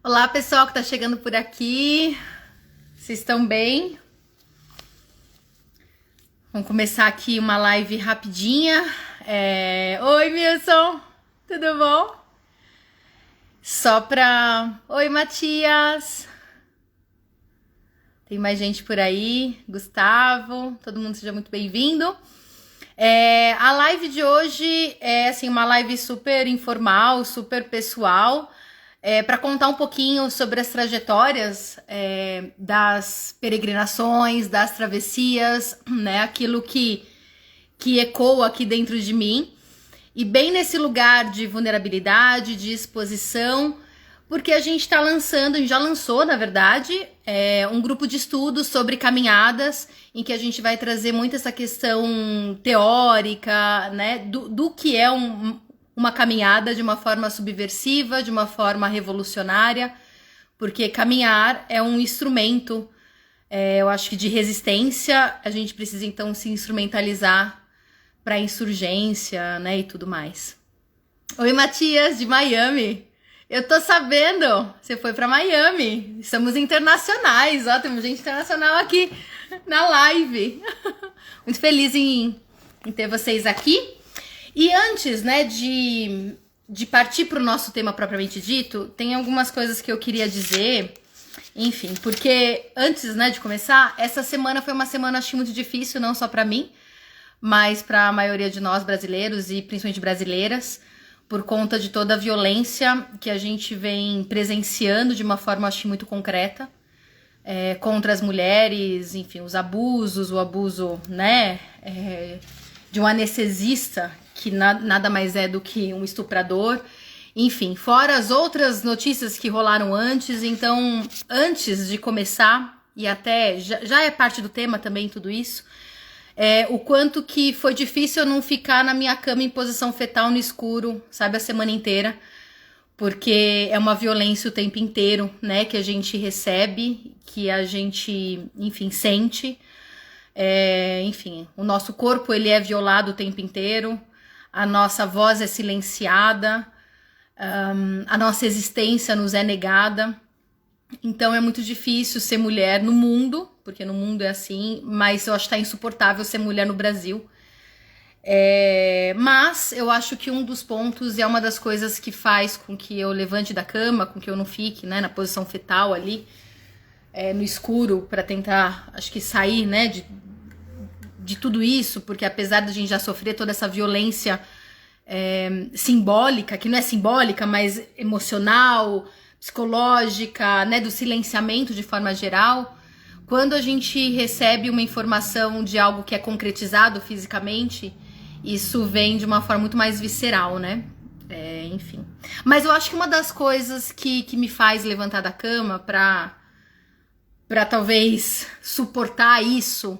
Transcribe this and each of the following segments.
Olá, pessoal que tá chegando por aqui. Vocês estão bem? Vamos começar aqui uma live rapidinha. Oi, Wilson, tudo bom? Oi, Matias. Tem mais gente por aí. Gustavo, todo mundo seja muito bem-vindo. A live de hoje é assim, uma live super informal, super pessoal. Para contar um pouquinho sobre as trajetórias das peregrinações, das travessias, né? Aquilo que ecoa aqui dentro de mim. E bem nesse lugar de vulnerabilidade, de exposição, porque a gente já lançou, na verdade, um grupo de estudos sobre caminhadas, em que a gente vai trazer muito essa questão teórica, né? Do que é uma caminhada de uma forma subversiva, de uma forma revolucionária, porque caminhar é um instrumento, eu acho que de resistência. A gente precisa então se instrumentalizar para insurgência, né, e tudo mais. Oi, Matias, de Miami. Eu tô sabendo, você foi para Miami. Somos internacionais, ó, temos gente internacional aqui na live. Muito feliz em ter vocês aqui. E antes, né, de partir para o nosso tema propriamente dito, tem algumas coisas que eu queria dizer, enfim, porque antes, né, de começar, essa semana foi uma semana, acho, muito difícil, não só para mim, mas para a maioria de nós brasileiros e principalmente brasileiras, por conta de toda a violência que a gente vem presenciando de uma forma, acho, muito concreta, contra as mulheres, enfim, os abusos, o abuso, né, de um anestesista, que nada mais é do que um estuprador, enfim, fora as outras notícias que rolaram antes. Então, antes de começar, e até já é parte do tema também tudo isso, o quanto que foi difícil eu não ficar na minha cama em posição fetal no escuro, sabe, a semana inteira, porque é uma violência o tempo inteiro, né, que a gente recebe, que a gente, enfim, sente. Enfim, o nosso corpo, ele é violado o tempo inteiro, a nossa voz é silenciada, a nossa existência nos é negada. Então é muito difícil ser mulher no mundo, porque no mundo é assim, mas eu acho que tá insuportável ser mulher no Brasil. Mas eu acho que um dos pontos, e é uma das coisas que faz com que eu levante da cama, com que eu não fique, né, na posição fetal ali, no escuro, para tentar, acho que sair, né, de tudo isso, porque apesar da gente já sofrer toda essa violência simbólica, que não é simbólica, mas emocional, psicológica, né, do silenciamento de forma geral, quando a gente recebe uma informação de algo que é concretizado fisicamente, isso vem de uma forma muito mais visceral, né? Enfim. Mas eu acho que uma das coisas que me faz levantar da cama pra talvez suportar isso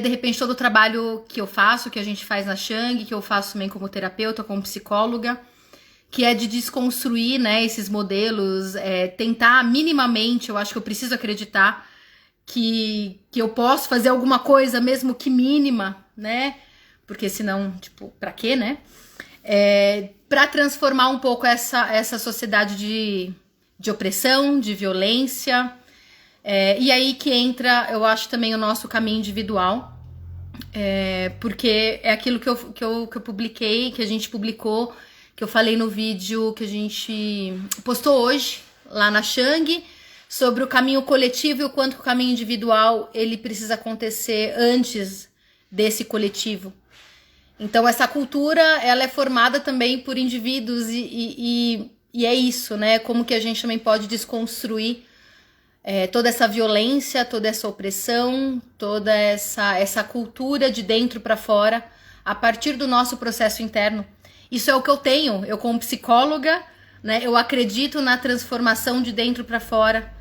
de repente, todo o trabalho que eu faço, que a gente faz na Shang, que eu faço também como terapeuta, como psicóloga, que é de desconstruir, né, esses modelos, tentar minimamente, eu acho que eu preciso acreditar que eu posso fazer alguma coisa, mesmo que mínima, né, porque senão, tipo, pra quê, né, pra transformar um pouco essa sociedade de opressão, de violência. E aí que entra, eu acho, também o nosso caminho individual, porque é aquilo que eu publiquei, que a gente publicou, que eu falei no vídeo que a gente postou hoje, lá na Shang, sobre o caminho coletivo e o quanto que o caminho individual ele precisa acontecer antes desse coletivo. Então essa cultura, ela é formada também por indivíduos e é isso, né? Como que a gente também pode desconstruir toda essa violência, toda essa opressão, toda essa cultura de dentro para fora, a partir do nosso processo interno. Isso é o que eu tenho, eu como psicóloga, né, eu acredito na transformação de dentro para fora.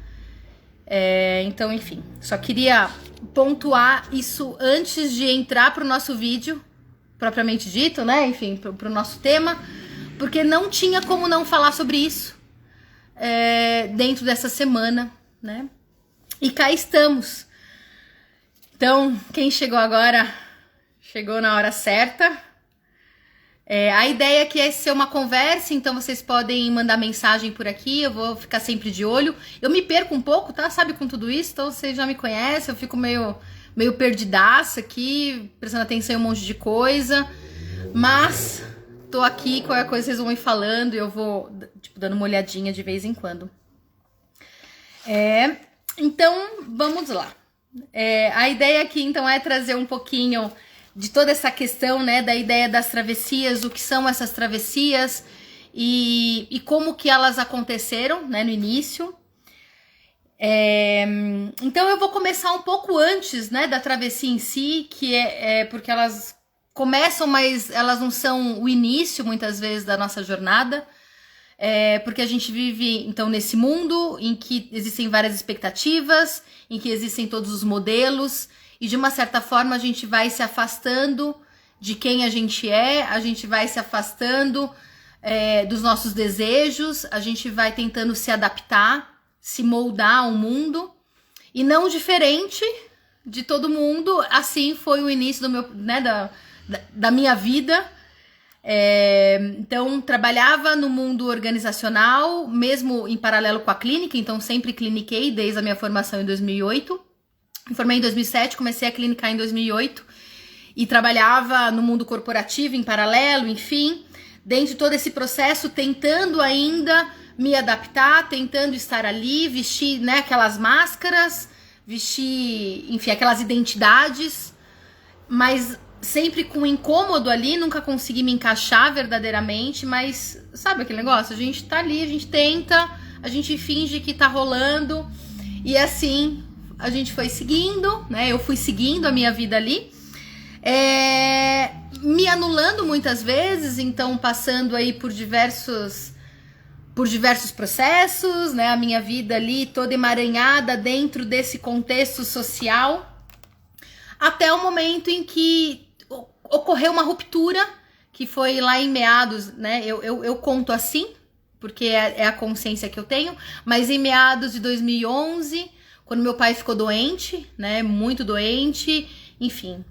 Então, enfim, só queria pontuar isso antes de entrar pro nosso vídeo, propriamente dito, né, enfim, pro nosso tema, porque não tinha como não falar sobre isso dentro dessa semana, né? E cá estamos. Então, quem chegou agora, chegou na hora certa. A ideia aqui é ser uma conversa, então vocês podem mandar mensagem por aqui, eu vou ficar sempre de olho. Eu me perco um pouco, tá? Sabe, com tudo isso, então vocês já me conhecem, eu fico meio perdidaça aqui, prestando atenção em um monte de coisa. Mas tô aqui, qualquer coisa vocês vão me falando e eu vou, tipo, dando uma olhadinha de vez em quando. Então, vamos lá. A ideia aqui, então, é trazer um pouquinho de toda essa questão, né, da ideia das travessias, o que são essas travessias e como que elas aconteceram, né, no início. Então eu vou começar um pouco antes, né, da travessia em si, que porque elas começam, mas elas não são o início, muitas vezes, da nossa jornada. Porque a gente vive, então, nesse mundo em que existem várias expectativas, em que existem todos os modelos, e de uma certa forma a gente vai se afastando de quem a gente vai se afastando dos nossos desejos, a gente vai tentando se adaptar, se moldar ao mundo, e não diferente de todo mundo, assim foi o início do meu, né, da minha vida. Então, trabalhava no mundo organizacional, mesmo em paralelo com a clínica, então sempre cliniquei desde a minha formação em 2008. Me formei em 2007, comecei a clinicar em 2008 e trabalhava no mundo corporativo em paralelo, enfim, dentro de todo esse processo, tentando ainda me adaptar, tentando estar ali, vestir, né, aquelas máscaras, vestir, enfim, aquelas identidades, mas sempre com incômodo ali, nunca consegui me encaixar verdadeiramente, mas sabe aquele negócio? A gente tá ali, a gente tenta, a gente finge que tá rolando, e assim a gente foi seguindo, né? Eu fui seguindo a minha vida ali, me anulando muitas vezes, então passando aí por diversos processos, né? A minha vida ali toda emaranhada dentro desse contexto social, até o momento em que ocorreu uma ruptura, que foi lá em meados, né? Eu conto assim, porque é a consciência que eu tenho, mas em meados de 2011, quando meu pai ficou doente, né? Muito doente, enfim,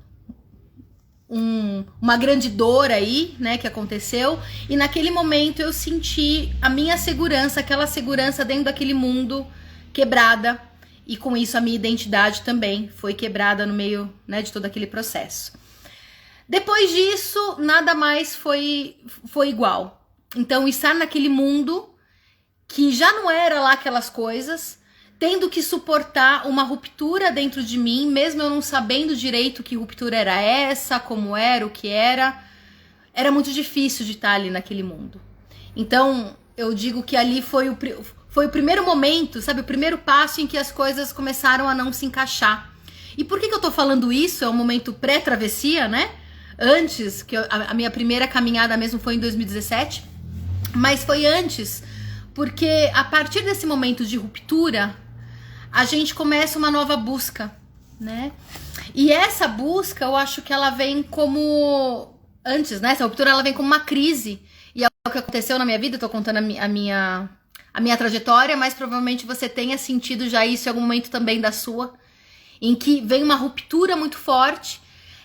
uma grande dor aí, né? Que aconteceu, e naquele momento eu senti a minha segurança, aquela segurança dentro daquele mundo quebrada, e com isso a minha identidade também foi quebrada no meio, né, de todo aquele processo. Depois disso, nada mais foi igual. Então, estar naquele mundo que já não era lá aquelas coisas, tendo que suportar uma ruptura dentro de mim, mesmo eu não sabendo direito que ruptura era essa, como era, o que era muito difícil de estar ali naquele mundo. Então, eu digo que ali foi o primeiro momento, sabe, o primeiro passo em que as coisas começaram a não se encaixar. E por que eu tô falando isso? É um momento pré-travessia, né? Antes, que a minha primeira caminhada mesmo foi em 2017, mas foi antes, porque a partir desse momento de ruptura, a gente começa uma nova busca, né? E essa busca, eu acho que ela vem como... Antes, né? Essa ruptura, ela vem como uma crise. E é o que aconteceu na minha vida, eu tô contando a minha trajetória, mas provavelmente você tenha sentido já isso em algum momento também da sua, em que vem uma ruptura muito forte.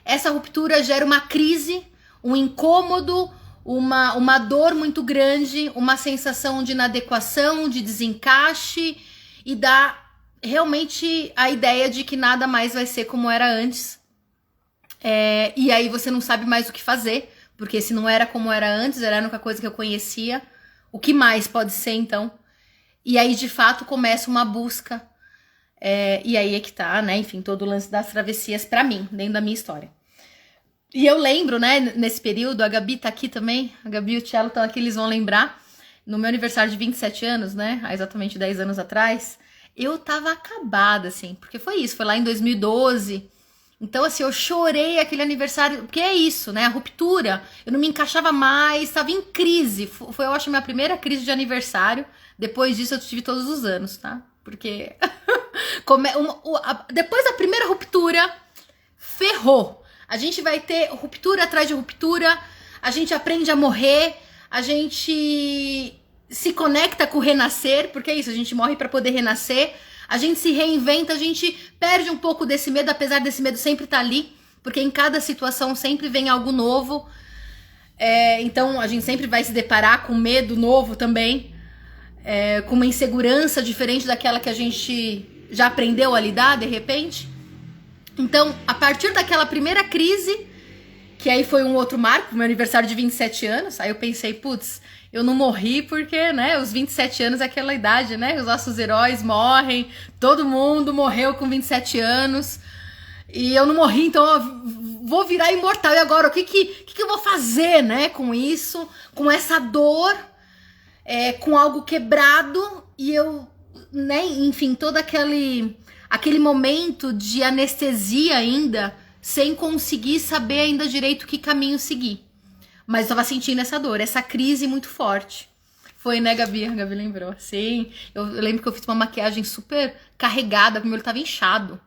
Essa ruptura gera uma crise, um incômodo, uma dor muito grande, uma sensação de inadequação, de desencaixe, e dá realmente a ideia de que nada mais vai ser como era antes. E aí você não sabe mais o que fazer, porque se não era como era antes, era a única coisa que eu conhecia, o que mais pode ser então? E aí de fato começa uma busca. E aí é que tá, né, enfim, todo o lance das travessias pra mim, dentro da minha história. E eu lembro, né, nesse período, a Gabi tá aqui também, a Gabi e o Tchelo estão aqui, eles vão lembrar, no meu aniversário de 27 anos, né, há exatamente 10 anos atrás, eu tava acabada, assim, porque foi isso, foi lá em 2012, então, assim, eu chorei aquele aniversário, porque é isso, né, a ruptura, eu não me encaixava mais, tava em crise, foi, eu acho, a minha primeira crise de aniversário, depois disso eu tive todos os anos, tá, porque... Depois da primeira ruptura, ferrou. A gente vai ter ruptura atrás de ruptura, a gente aprende a morrer, a gente se conecta com o renascer, porque é isso, a gente morre para poder renascer, a gente se reinventa, a gente perde um pouco desse medo, apesar desse medo sempre estar ali, porque em cada situação sempre vem algo novo. Então a gente sempre vai se deparar com medo novo também, com uma insegurança diferente daquela que a gente já aprendeu a lidar de repente. Então, a partir daquela primeira crise, que aí foi um outro marco, meu aniversário de 27 anos, aí eu pensei, putz, eu não morri porque, né, os 27 anos é aquela idade, né, os nossos heróis morrem, todo mundo morreu com 27 anos, e eu não morri, então eu vou virar imortal, e agora, o que eu vou fazer, né, com isso, com essa dor, com algo quebrado, e eu, né, enfim, todo aquele momento de anestesia ainda, sem conseguir saber ainda direito que caminho seguir. Mas eu tava sentindo essa dor, essa crise muito forte. Foi, né, Gabi? A Gabi lembrou. Sim, eu lembro que eu fiz uma maquiagem super carregada, porque meu olho tava inchado,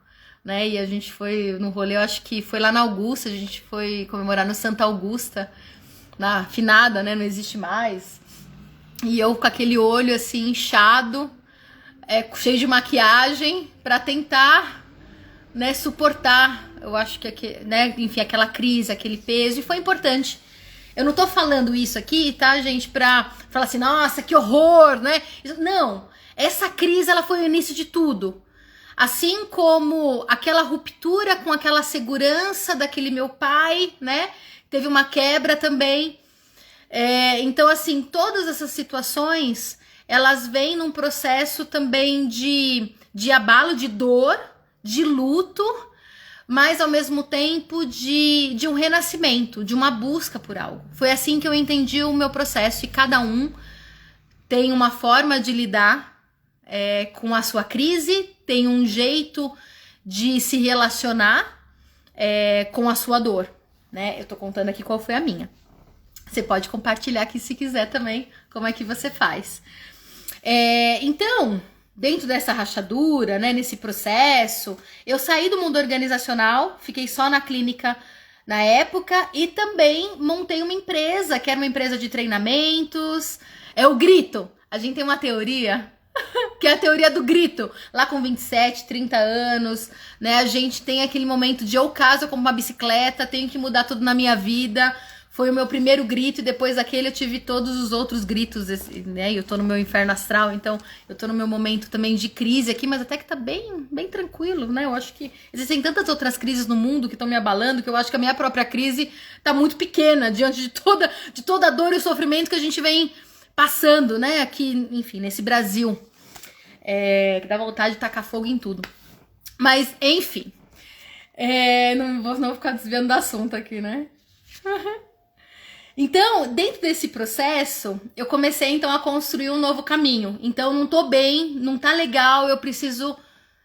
né? E a gente foi no rolê, eu acho que foi lá na Augusta, a gente foi comemorar no Santa Augusta, na finada, né? Não existe mais. E eu com aquele olho assim, inchado, cheio de maquiagem, pra tentar, né, suportar, eu acho que, né, enfim, aquela crise, aquele peso, e foi importante. Eu não tô falando isso aqui, tá, gente, pra falar assim, nossa, que horror, né? Não, essa crise, ela foi o início de tudo. Assim como aquela ruptura com aquela segurança daquele meu pai, né? Teve uma quebra também. Então, assim, todas essas situações, elas vêm num processo também de abalo, de dor, de luto, mas ao mesmo tempo de um renascimento, de uma busca por algo. Foi assim que eu entendi o meu processo, e cada um tem uma forma de lidar com a sua crise, tem um jeito de se relacionar com a sua dor, né? Eu tô contando aqui qual foi a minha. Você pode compartilhar aqui se quiser também como é que você faz. Então, dentro dessa rachadura, né, nesse processo, eu saí do mundo organizacional, fiquei só na clínica na época e também montei uma empresa, que era uma empresa de treinamentos. É o grito. A gente tem uma teoria, que é a teoria do grito. Lá com 27, 30 anos, né, a gente tem aquele momento de ou caso eu como uma bicicleta, tenho que mudar tudo na minha vida. Foi o meu primeiro grito e depois daquele eu tive todos os outros gritos, né? Eu tô no meu inferno astral, então eu tô no meu momento também de crise aqui, mas até que tá bem tranquilo, né? Eu acho que existem tantas outras crises no mundo que estão me abalando, que eu acho que a minha própria crise tá muito pequena diante de toda a dor e o sofrimento que a gente vem passando, né? Aqui, enfim, nesse Brasil, que dá vontade de tacar fogo em tudo. Mas, enfim, não vou ficar desviando do assunto aqui, né? Então, dentro desse processo, eu comecei então a construir um novo caminho. Então, não tô bem, não tá legal, eu preciso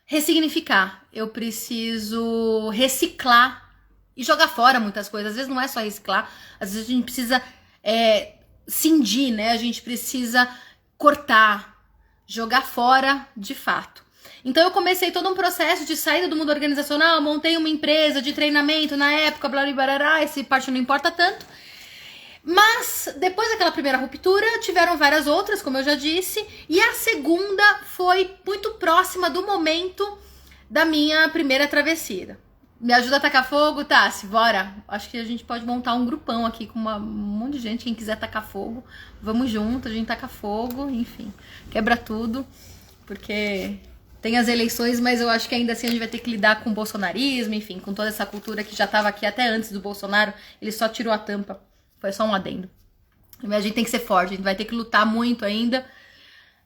ressignificar, eu preciso reciclar e jogar fora muitas coisas. Às vezes não é só reciclar, às vezes a gente precisa cindir, né? A gente precisa cortar, jogar fora de fato. Então eu comecei todo um processo de saída do mundo organizacional, montei uma empresa de treinamento na época, blá blá blá, essa parte não importa tanto. Mas depois daquela primeira ruptura, tiveram várias outras, como eu já disse, e a segunda foi muito próxima do momento da minha primeira travessia. Me ajuda a tacar fogo, Tassi? Bora! Acho que a gente pode montar um grupão aqui com um monte de gente, quem quiser tacar fogo, vamos junto, a gente taca fogo, enfim, quebra tudo, porque tem as eleições, mas eu acho que ainda assim a gente vai ter que lidar com o bolsonarismo, enfim, com toda essa cultura que já estava aqui até antes do Bolsonaro, ele só tirou a tampa. Foi só um adendo. A gente tem que ser forte, a gente vai ter que lutar muito ainda.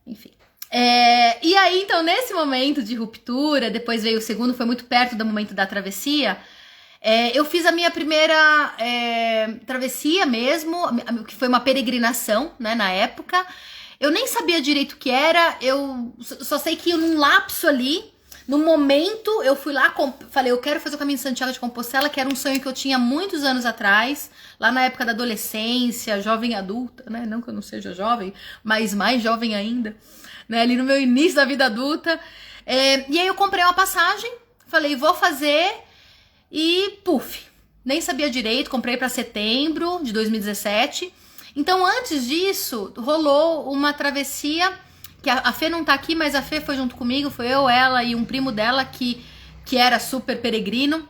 Enfim. E aí, então, nesse momento de ruptura, depois veio o segundo, foi muito perto do momento da travessia. Eu fiz a minha primeira travessia mesmo, que foi uma peregrinação, né, na época. Eu nem sabia direito o que era, eu só sei que num lapso ali, no momento, eu fui lá, falei, eu quero fazer o caminho de Santiago de Compostela, que era um sonho que eu tinha muitos anos atrás, lá na época da adolescência, jovem adulta, né? Não que eu não seja jovem, mas mais jovem ainda, né? Ali no meu início da vida adulta. E aí eu comprei uma passagem, falei, vou fazer, e puf, nem sabia direito, comprei para setembro de 2017. Então, antes disso, rolou uma travessia, que a Fê não tá aqui, mas a Fê foi junto comigo, foi eu, ela e um primo dela que era super peregrino,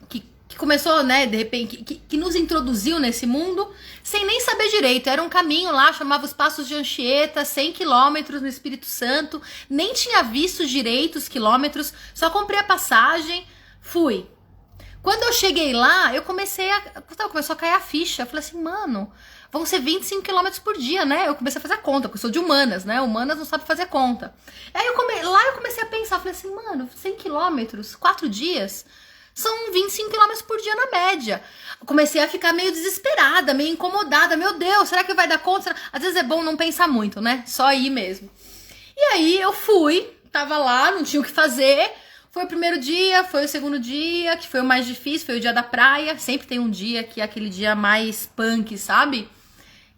que que começou, né, de repente, que nos introduziu nesse mundo, sem nem saber direito. Era um caminho lá, chamava os Passos de Anchieta, 100 quilômetros no Espírito Santo, nem tinha visto direito os quilômetros, só comprei a passagem, fui. Quando eu cheguei lá, começou a cair a ficha. Eu falei assim, mano, vão ser 25 quilômetros por dia, né? Eu comecei a fazer a conta, porque eu sou de humanas, né? Humanas não sabe fazer conta. Aí lá eu comecei a pensar, falei assim, mano, 100 quilômetros, 4 dias, são 25 quilômetros por dia na média. Eu comecei a ficar meio desesperada, meio incomodada. Meu Deus, será que vai dar conta? Às vezes é bom não pensar muito, né? Só ir mesmo. E aí eu fui, tava lá, não tinha o que fazer. Foi o primeiro dia, foi o segundo dia, que foi o mais difícil, foi o dia da praia. Sempre tem um dia que é aquele dia mais punk, sabe?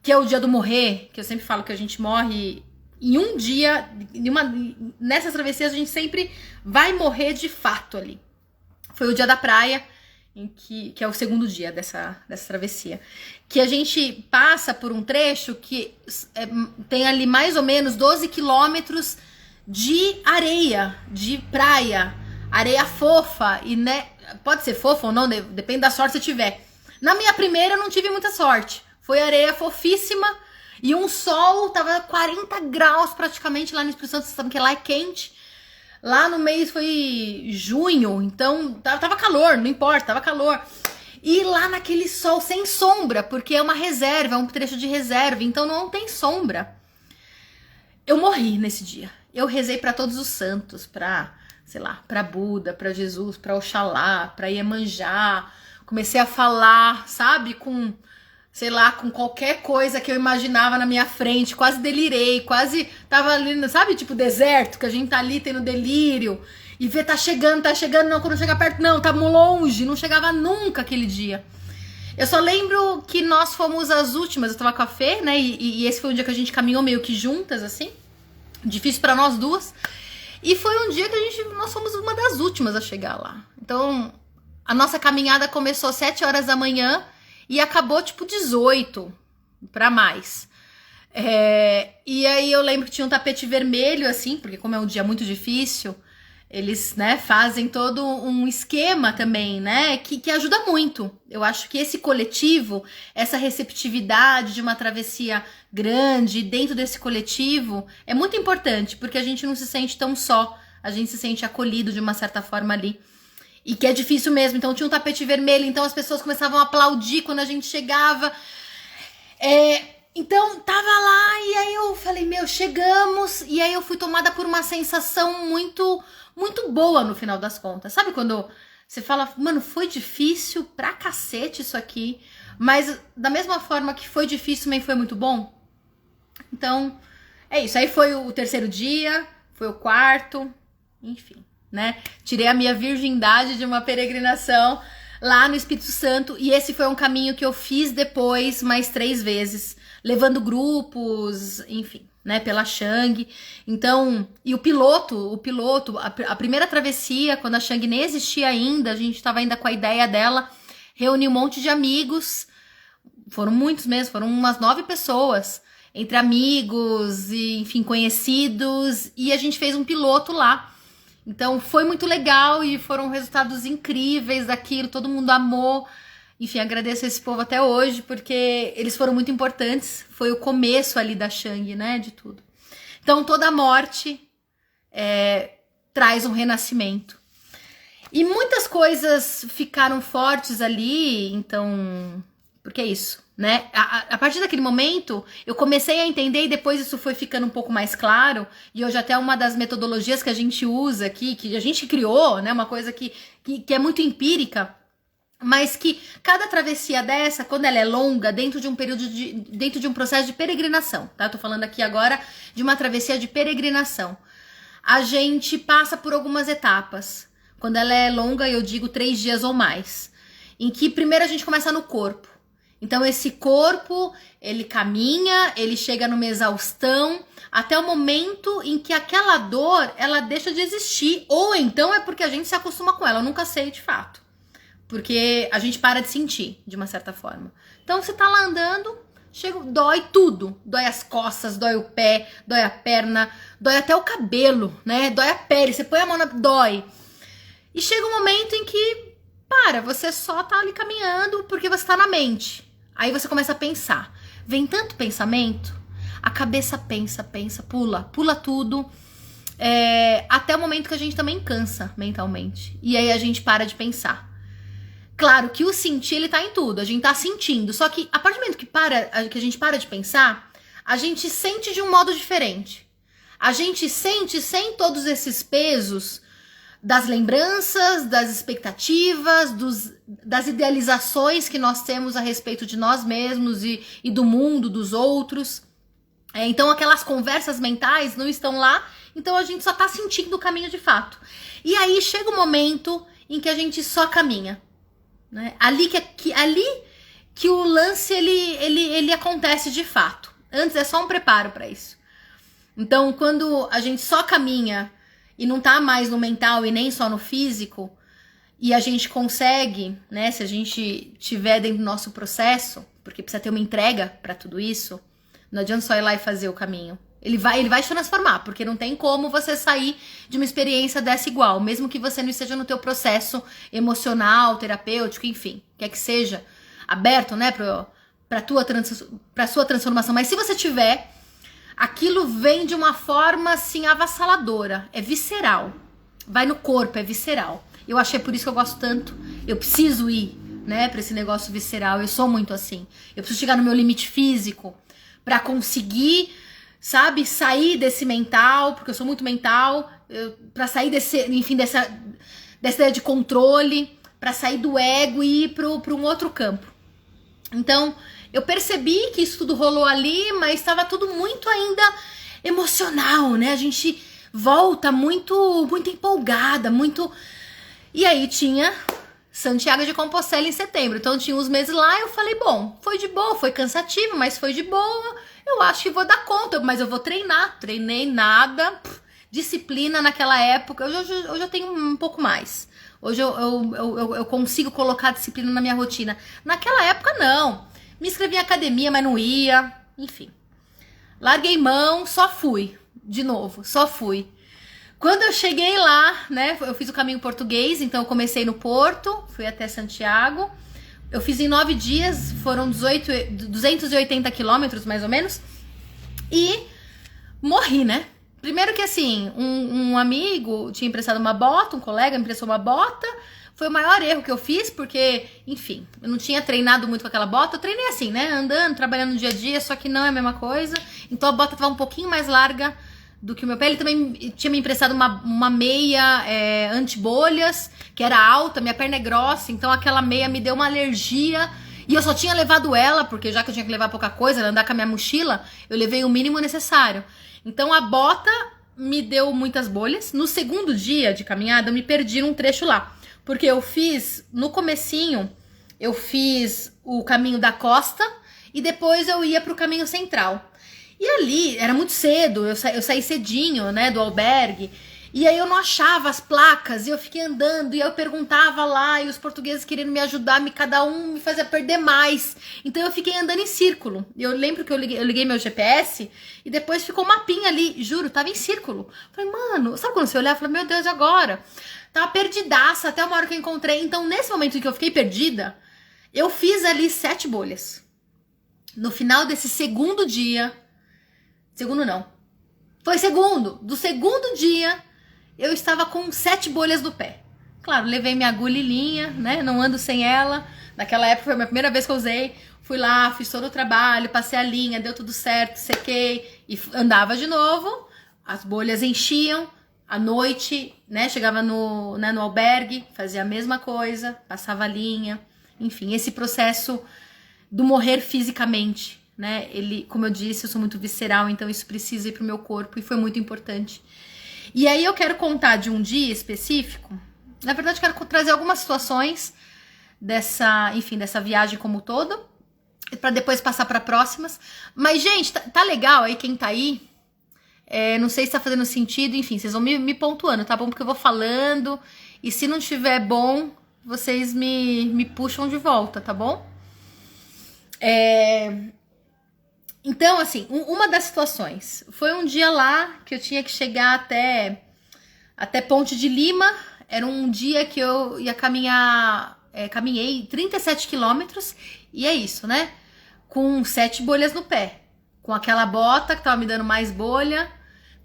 Que é o dia do morrer, que eu sempre falo que a gente morre em um dia, nessas travessias a gente sempre vai morrer de fato ali. Foi o dia da praia, que é o segundo dia dessa travessia. Que a gente passa por um trecho que tem ali mais ou menos 12 quilômetros de areia, de praia. Areia fofa, e né, pode ser fofa ou não, depende da sorte que você tiver. Na minha primeira eu não tive muita sorte. Foi areia fofíssima e um sol, tava 40 graus praticamente lá no Espírito Santo, você sabe que lá é quente. Lá no mês foi junho, então tava calor, não importa, tava calor. E lá naquele sol sem sombra, porque é uma reserva, é um trecho de reserva, então não tem sombra. Eu morri nesse dia. Eu rezei para todos os santos, sei lá, para Buda, para Jesus, para Oxalá, para Iemanjá. Comecei a falar, sabe, com qualquer coisa que eu imaginava na minha frente. Quase delirei, quase tava ali, sabe, tipo deserto, que a gente tá ali tendo delírio. E vê, tá chegando, não, quando chega perto, não, tá longe, não chegava nunca aquele dia. Eu só lembro que nós fomos as últimas, eu tava com a Fê, né, e esse foi um dia que a gente caminhou meio que juntas, assim, difícil para nós duas. E foi um dia que nós fomos uma das últimas a chegar lá. Então, a nossa caminhada começou às 7 horas da manhã e acabou tipo 18 para mais. E aí eu lembro que tinha um tapete vermelho, assim, porque como é um dia muito difícil, eles, né, fazem todo um esquema também, né, que ajuda muito. Eu acho que esse coletivo, essa receptividade de uma travessia grande dentro desse coletivo é muito importante, porque a gente não se sente tão só, a gente se sente acolhido de uma certa forma ali. E que é difícil mesmo, então tinha um tapete vermelho, então as pessoas começavam a aplaudir quando a gente chegava. Então, tava lá e aí eu falei, meu, chegamos. E aí eu fui tomada por uma sensação muito, muito boa no final das contas. Sabe quando você fala, mano, foi difícil pra cacete isso aqui, mas da mesma forma que foi difícil, também foi muito bom? Então, é isso. Aí foi o terceiro dia, foi o quarto, enfim, né? Tirei a minha virgindade de uma peregrinação lá no Espírito Santo. E esse foi um caminho que eu fiz depois mais 3 vezes. Levando grupos, enfim, né, pela Shang. Então, e o piloto, a primeira travessia, quando a Shang nem existia ainda, a gente estava ainda com a ideia dela, reuniu um monte de amigos, foram muitos mesmo, foram umas 9 pessoas, entre amigos e, enfim, conhecidos, e a gente fez um piloto lá. Então, foi muito legal e foram resultados incríveis daquilo, todo mundo amou. Enfim, agradeço esse povo até hoje, porque eles foram muito importantes. Foi o começo ali da Shang, né, de tudo. Então, toda morte traz um renascimento. E muitas coisas ficaram fortes ali, então... Porque é isso, né? A partir daquele momento, eu comecei a entender e depois isso foi ficando um pouco mais claro. E hoje até uma das metodologias que a gente usa aqui, que a gente criou, né, uma coisa que é muito empírica, mas que cada travessia dessa, quando ela é longa, dentro de um período dentro de um processo de peregrinação, tá? Eu tô falando aqui agora de uma travessia de peregrinação. A gente passa por algumas etapas. Quando ela é longa, eu digo 3 dias ou mais. Em que primeiro a gente começa no corpo. Então esse corpo, ele caminha, ele chega numa exaustão, até o momento em que aquela dor, ela deixa de existir. Ou então é porque a gente se acostuma com ela, eu nunca sei de fato. Porque a gente para de sentir, de uma certa forma. Então, você tá lá andando, dói tudo. Dói as costas, dói o pé, dói a perna, dói até o cabelo, né? Dói a pele, você põe a mão dói. E chega um momento em que Para, você só tá ali caminhando porque você tá na mente. Aí você começa a pensar. Vem tanto pensamento, a cabeça pensa, pula tudo. Até o momento que a gente também cansa mentalmente. E aí a gente para de pensar. Claro que o sentir, ele tá em tudo, a gente tá sentindo. Só que a partir do momento que a gente para de pensar, a gente sente de um modo diferente. A gente sente sem todos esses pesos das lembranças, das expectativas, das idealizações que nós temos a respeito de nós mesmos e do mundo, dos outros. Então aquelas conversas mentais não estão lá, então a gente só tá sentindo o caminho de fato. E aí chega o momento em que a gente só caminha. Né? Ali que o lance ele acontece de fato. Antes é só um preparo para isso. Então, quando a gente só caminha e não tá mais no mental e nem só no físico, e a gente consegue, né, se a gente tiver dentro do nosso processo, porque precisa ter uma entrega para tudo isso, não adianta só ir lá e fazer o caminho. Ele vai te transformar, porque não tem como você sair de uma experiência dessa igual, mesmo que você não esteja no teu processo emocional, terapêutico, enfim, quer que seja aberto, né, pra sua transformação. Mas se você tiver, aquilo vem de uma forma, assim, avassaladora, é visceral, vai no corpo, é visceral. Eu achei por isso que eu gosto tanto, eu preciso ir, né, pra esse negócio visceral, eu sou muito assim. Eu preciso chegar no meu limite físico pra conseguir, sabe, sair desse mental, porque eu sou muito mental, pra sair dessa ideia de controle, pra sair do ego e ir pra um outro campo. Então, eu percebi que isso tudo rolou ali, mas estava tudo muito ainda emocional, né? A gente volta muito empolgada, muito... E aí tinha Santiago de Compostela em setembro, então tinha uns meses lá, eu falei, bom, foi de boa, foi cansativo, mas foi de boa, eu acho que vou dar conta, mas eu vou treinar. Treinei nada, disciplina naquela época, hoje eu tenho um pouco mais. Hoje eu consigo colocar disciplina na minha rotina. Naquela época, não. Me inscrevi em academia, mas não ia. Enfim. Larguei mão, só fui. De novo, só fui. Quando eu cheguei lá, né, eu fiz o caminho português, então eu comecei no Porto, fui até Santiago. Eu fiz em 9 dias, foram 280 quilômetros, mais ou menos. E morri, né? Primeiro que assim, um amigo tinha emprestado uma bota, um colega me emprestou uma bota. Foi o maior erro que eu fiz, porque, enfim, eu não tinha treinado muito com aquela bota. Eu treinei assim, né? Andando, trabalhando no dia a dia, só que não é a mesma coisa. Então a bota estava um pouquinho mais larga do que o meu pé. Ele também tinha me emprestado uma meia anti-bolhas, que era alta, minha perna é grossa, então aquela meia me deu uma alergia. E eu só tinha levado ela, porque já que eu tinha que levar pouca coisa, andar com a minha mochila, eu levei o mínimo necessário. Então a bota me deu muitas bolhas. No segundo dia de caminhada, eu me perdi num trecho lá. Porque eu fiz, no comecinho, eu fiz o caminho da costa e depois eu ia pro caminho central. E ali, era muito cedo, eu saí cedinho, né, do albergue. E aí eu não achava as placas, e eu fiquei andando, e eu perguntava lá, e os portugueses querendo me ajudar, cada um me fazia perder mais. Então eu fiquei andando em círculo. Eu lembro que eu liguei meu GPS, e depois ficou um mapinha ali, juro, tava em círculo. Falei, mano, sabe quando você olhar? Eu falei, meu Deus, e agora? Tava perdidaça, até uma hora que eu encontrei. Então nesse momento em que eu fiquei perdida, eu fiz ali 7 bolhas. No final desse segundo dia, segundo não, foi segundo, do segundo dia, eu estava com 7 bolhas no pé. Claro, levei minha agulha e linha, né? Não ando sem ela. Naquela época foi a minha primeira vez que eu usei. Fui lá, fiz todo o trabalho, passei a linha, deu tudo certo, sequei e andava de novo. As bolhas enchiam. À noite, né? Chegava no albergue, fazia a mesma coisa, passava a linha. Enfim, esse processo do morrer fisicamente, né? Ele, como eu disse, eu sou muito visceral, então isso precisa ir pro meu corpo e foi muito importante. E aí eu quero contar de um dia específico. Na verdade, quero trazer algumas situações dessa viagem como um todo, para depois passar para próximas. Mas, gente, tá legal aí quem tá aí? Não sei se tá fazendo sentido, enfim, vocês vão me pontuando, tá bom? Porque eu vou falando, e se não tiver bom, vocês me puxam de volta, tá bom? Então, assim, uma das situações foi um dia lá que eu tinha que chegar até Ponte de Lima. Era um dia que eu ia caminhar caminhei 37 quilômetros e é isso, né? Com 7 bolhas no pé, com aquela bota que tava me dando mais bolha,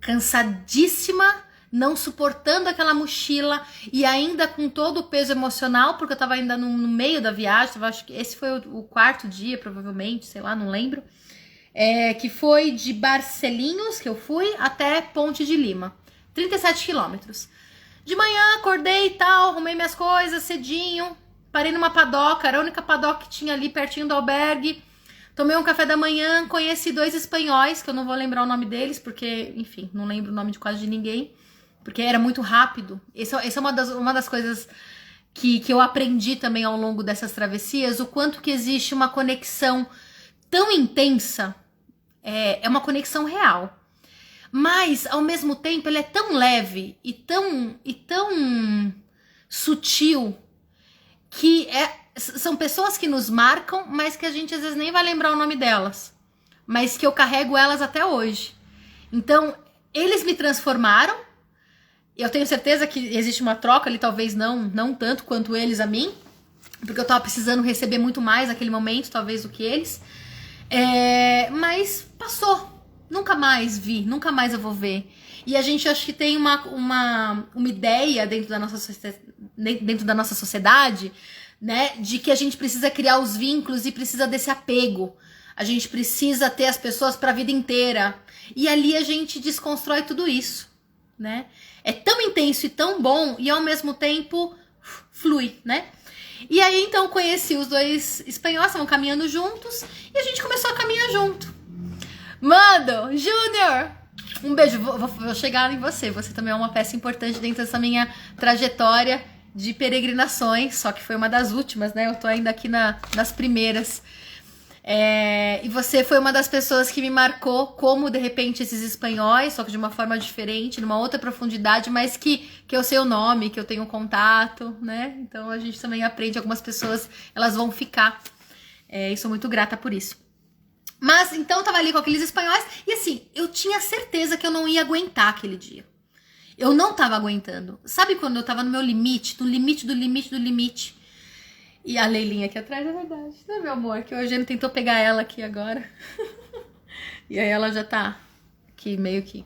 cansadíssima, não suportando aquela mochila e ainda com todo o peso emocional, porque eu tava ainda no meio da viagem, acho que esse foi o quarto dia, provavelmente, sei lá, não lembro. Que foi de Barcelinhos, que eu fui, até Ponte de Lima. 37 quilômetros. De manhã, acordei e tal, arrumei minhas coisas cedinho, parei numa padoca, era a única padoca que tinha ali pertinho do albergue. Tomei um café da manhã, conheci 2 espanhóis, que eu não vou lembrar o nome deles, porque, enfim, não lembro o nome de quase de ninguém, porque era muito rápido. Essa é uma das coisas que eu aprendi também ao longo dessas travessias, o quanto que existe uma conexão tão intensa, é uma conexão real. Mas, ao mesmo tempo, ele é tão leve e tão sutil que são pessoas que nos marcam, mas que a gente às vezes nem vai lembrar o nome delas. Mas que eu carrego elas até hoje. Então, eles me transformaram. Eu tenho certeza que existe uma troca ali, talvez não tanto quanto eles a mim. Porque eu tava precisando receber muito mais naquele momento, talvez, do que eles. Mas passou. Nunca mais vi, nunca mais eu vou ver. E a gente acho que tem uma ideia dentro da nossa sociedade, né, de que a gente precisa criar os vínculos e precisa desse apego. A gente precisa ter as pessoas para a vida inteira. E ali a gente desconstrói tudo isso, né? É tão intenso e tão bom e ao mesmo tempo flui, né? E aí então conheci os 2 espanhóis, estavam caminhando juntos e a gente começou a caminhar junto. Mando, Júnior, um beijo, vou chegar em você. Você também é uma peça importante dentro dessa minha trajetória de peregrinações, só que foi uma das últimas, né? Eu tô ainda aqui nas primeiras. E você foi uma das pessoas que me marcou como, de repente, esses espanhóis, só que de uma forma diferente, numa outra profundidade, mas que eu sei o nome, que eu tenho contato, né? Então a gente também aprende, algumas pessoas, elas vão ficar. E sou muito grata por isso. Mas, então, eu tava ali com aqueles espanhóis e, assim, eu tinha certeza que eu não ia aguentar aquele dia. Eu não tava aguentando. Sabe quando eu tava no meu limite, no limite do limite do limite? E a Leilinha aqui atrás, é verdade, né, meu amor? Que o Eugênio tentou pegar ela aqui agora. E aí ela já tá aqui, meio que...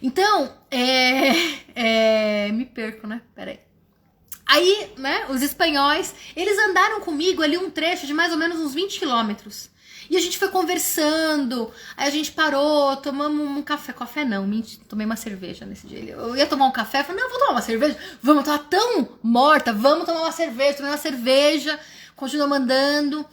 Então, me perco, né? Peraí. Aí, né, os espanhóis, eles andaram comigo ali um trecho de mais ou menos uns 20 quilômetros. E a gente foi conversando, aí a gente parou, tomamos um café. Café não, tomei uma cerveja nesse dia. Eu ia tomar um café, falei, não, vou tomar uma cerveja. Vamos, eu tava tão morta, vamos tomar uma cerveja. Tomei uma cerveja, continuamos andando.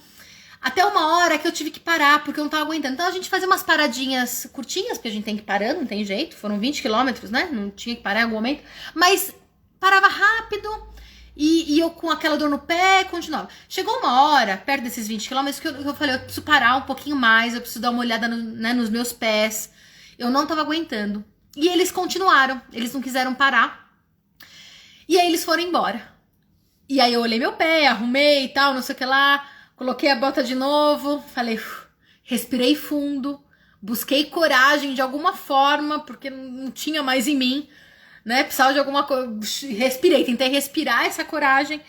Até uma hora que eu tive que parar, porque eu não tava aguentando. Então a gente fazia umas paradinhas curtinhas, porque a gente tem que parar, não tem jeito. Foram 20 quilômetros, né? Não tinha que parar em algum momento. Mas parava rápido. E eu com aquela dor no pé, continuava. Chegou uma hora, perto desses 20 quilômetros, que eu falei, eu preciso parar um pouquinho mais, eu preciso dar uma olhada nos meus pés. Eu não tava aguentando. E eles continuaram, eles não quiseram parar. E aí eles foram embora. E aí eu olhei meu pé, arrumei e tal, não sei o que lá, coloquei a bota de novo, falei, respirei fundo, busquei coragem de alguma forma, porque não tinha mais em mim. Né? Precisava de alguma coisa. Respirei, tentei respirar essa coragem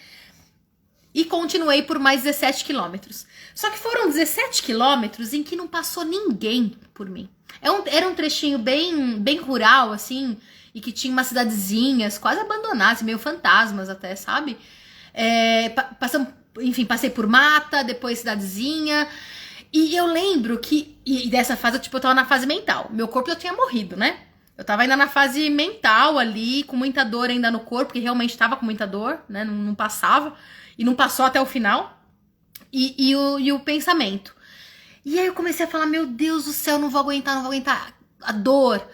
e continuei por mais 17 quilômetros. Só que foram 17 quilômetros em que não passou ninguém por mim. Era um trechinho bem rural, assim, e que tinha umas cidadezinhas quase abandonadas, meio fantasmas até, sabe? Enfim, passei por mata, depois cidadezinha. E eu lembro que, e dessa fase, eu tava na fase mental. Meu corpo já tinha morrido, né? Eu tava ainda na fase mental ali, com muita dor ainda no corpo, porque realmente tava com muita dor, né? Não passava. E não passou até o final. E o pensamento. E aí eu comecei a falar, meu Deus do céu, não vou aguentar a dor.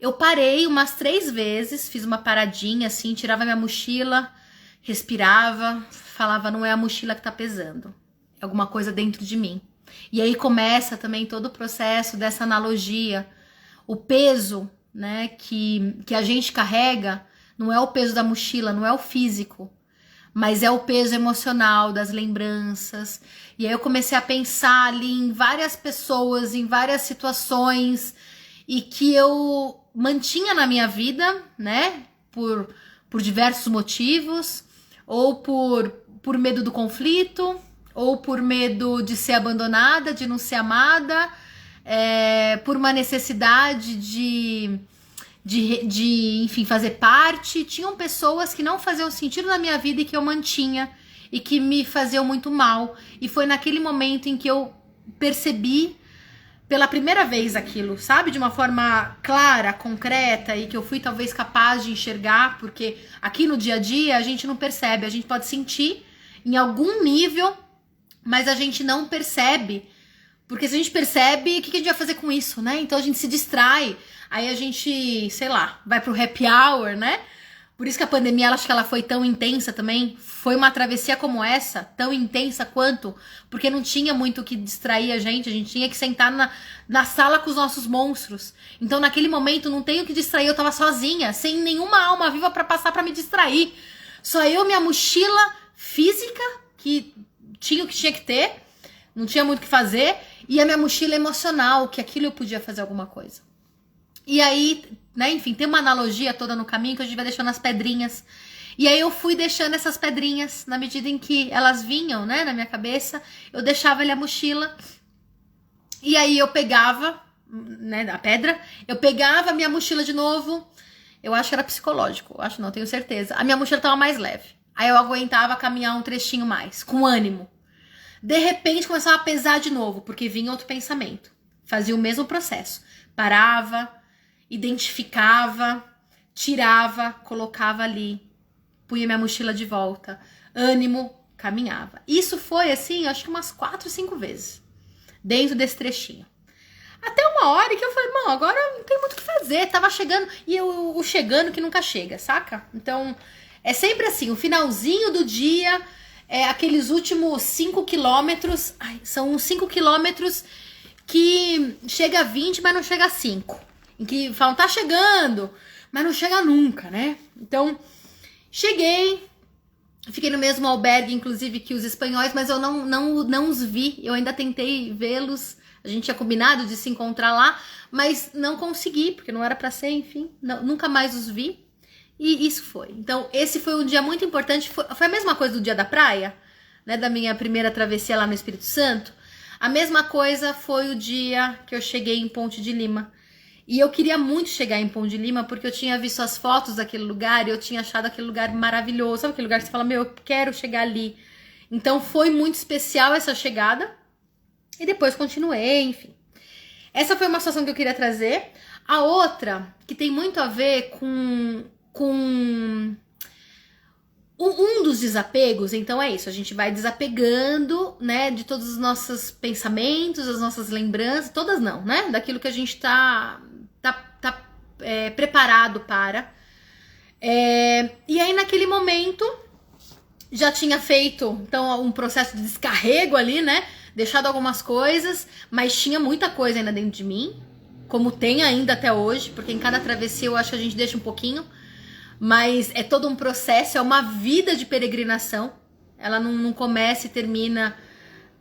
Eu parei umas 3 vezes, fiz uma paradinha assim, tirava minha mochila, respirava, falava, não é a mochila que tá pesando. É alguma coisa dentro de mim. E aí começa também todo o processo dessa analogia. O peso, né, que a gente carrega não é o peso da mochila, não é o físico, mas é o peso emocional das lembranças. E aí eu comecei a pensar ali em várias pessoas, em várias situações e que eu mantinha na minha vida, né, por diversos motivos, ou por medo do conflito, ou por medo de ser abandonada, de não ser amada, por uma necessidade enfim, fazer parte. Tinham pessoas que não faziam sentido na minha vida e que eu mantinha e que me faziam muito mal. E foi naquele momento em que eu percebi pela primeira vez aquilo, sabe? De uma forma clara, concreta, e que eu fui talvez capaz de enxergar, porque aqui no dia a dia a gente não percebe, a gente pode sentir em algum nível, mas a gente não percebe. Porque se a gente percebe, o que a gente vai fazer com isso, né? Então a gente se distrai, aí a gente, sei lá, vai pro happy hour, né? Por isso que a pandemia, acho que ela foi tão intensa também. Foi uma travessia como essa, tão intensa quanto, porque não tinha muito o que distrair a gente tinha que sentar na sala com os nossos monstros. Então naquele momento não tem o que distrair, eu tava sozinha, sem nenhuma alma viva pra passar pra me distrair. Só eu, minha mochila física, que tinha o que tinha que ter, não tinha muito o que fazer, e a minha mochila emocional, que aquilo eu podia fazer alguma coisa. E aí, né, enfim, tem uma analogia toda no caminho que a gente vai deixando as pedrinhas. E aí eu fui deixando essas pedrinhas, na medida em que elas vinham, né, na minha cabeça, eu deixava ali a mochila, e aí eu pegava, né, a pedra, eu pegava a minha mochila de novo, eu acho que era psicológico, acho não, tenho certeza. A minha mochila tava mais leve, aí eu aguentava caminhar um trechinho mais, com ânimo. De repente começava a pesar de novo, porque vinha outro pensamento. Fazia o mesmo processo. Parava, identificava, tirava, colocava ali, punha minha mochila de volta. Ânimo, caminhava. Isso foi assim, acho que umas 4, 5 vezes. Dentro desse trechinho. Até uma hora que eu falei, mano, agora não tem muito o que fazer. Tava chegando, e o chegando que nunca chega, saca? Então, é sempre assim, o finalzinho do dia... aqueles últimos 5 quilômetros, são uns 5 quilômetros que chega a 20, mas não chega a 5. Em que falam, tá chegando, mas não chega nunca, né? Então, cheguei, fiquei no mesmo albergue, inclusive, que os espanhóis, mas eu não os vi, eu ainda tentei vê-los, a gente tinha combinado de se encontrar lá, mas não consegui, porque não era pra ser, enfim, nunca mais os vi. E isso foi. Então, esse foi um dia muito importante. Foi a mesma coisa do dia da praia, né? Da minha primeira travessia lá no Espírito Santo. A mesma coisa foi o dia que eu cheguei em Ponte de Lima. E eu queria muito chegar em Ponte de Lima, porque eu tinha visto as fotos daquele lugar e eu tinha achado aquele lugar maravilhoso. Sabe aquele lugar que você fala, meu, eu quero chegar ali. Então, foi muito especial essa chegada. E depois continuei, enfim. Essa foi uma situação que eu queria trazer. A outra, que tem muito a ver com um dos desapegos, então é isso, a gente vai desapegando, né, de todos os nossos pensamentos, as nossas lembranças, todas não, né, daquilo que a gente tá preparado para. E aí naquele momento já tinha feito, então, um processo de descarrego ali, né, deixado algumas coisas, mas tinha muita coisa ainda dentro de mim, como tem ainda até hoje, porque em cada travessia eu acho que a gente deixa um pouquinho. Mas é todo um processo, é uma vida de peregrinação. Ela não começa e termina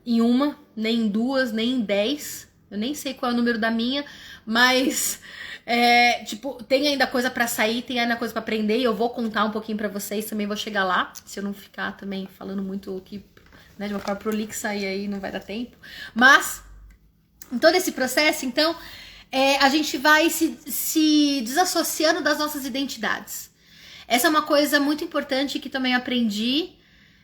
em uma, nem em 2, nem em 10. Eu nem sei qual é o número da minha, mas tipo, tem ainda coisa pra sair, tem ainda coisa pra aprender. E eu vou contar um pouquinho pra vocês, também vou chegar lá. Se eu não ficar também falando muito aqui, né, de uma forma prolixa, e aí não vai dar tempo. Mas, em todo esse processo, então, a gente vai se desassociando das nossas identidades. Essa é uma coisa muito importante que também aprendi,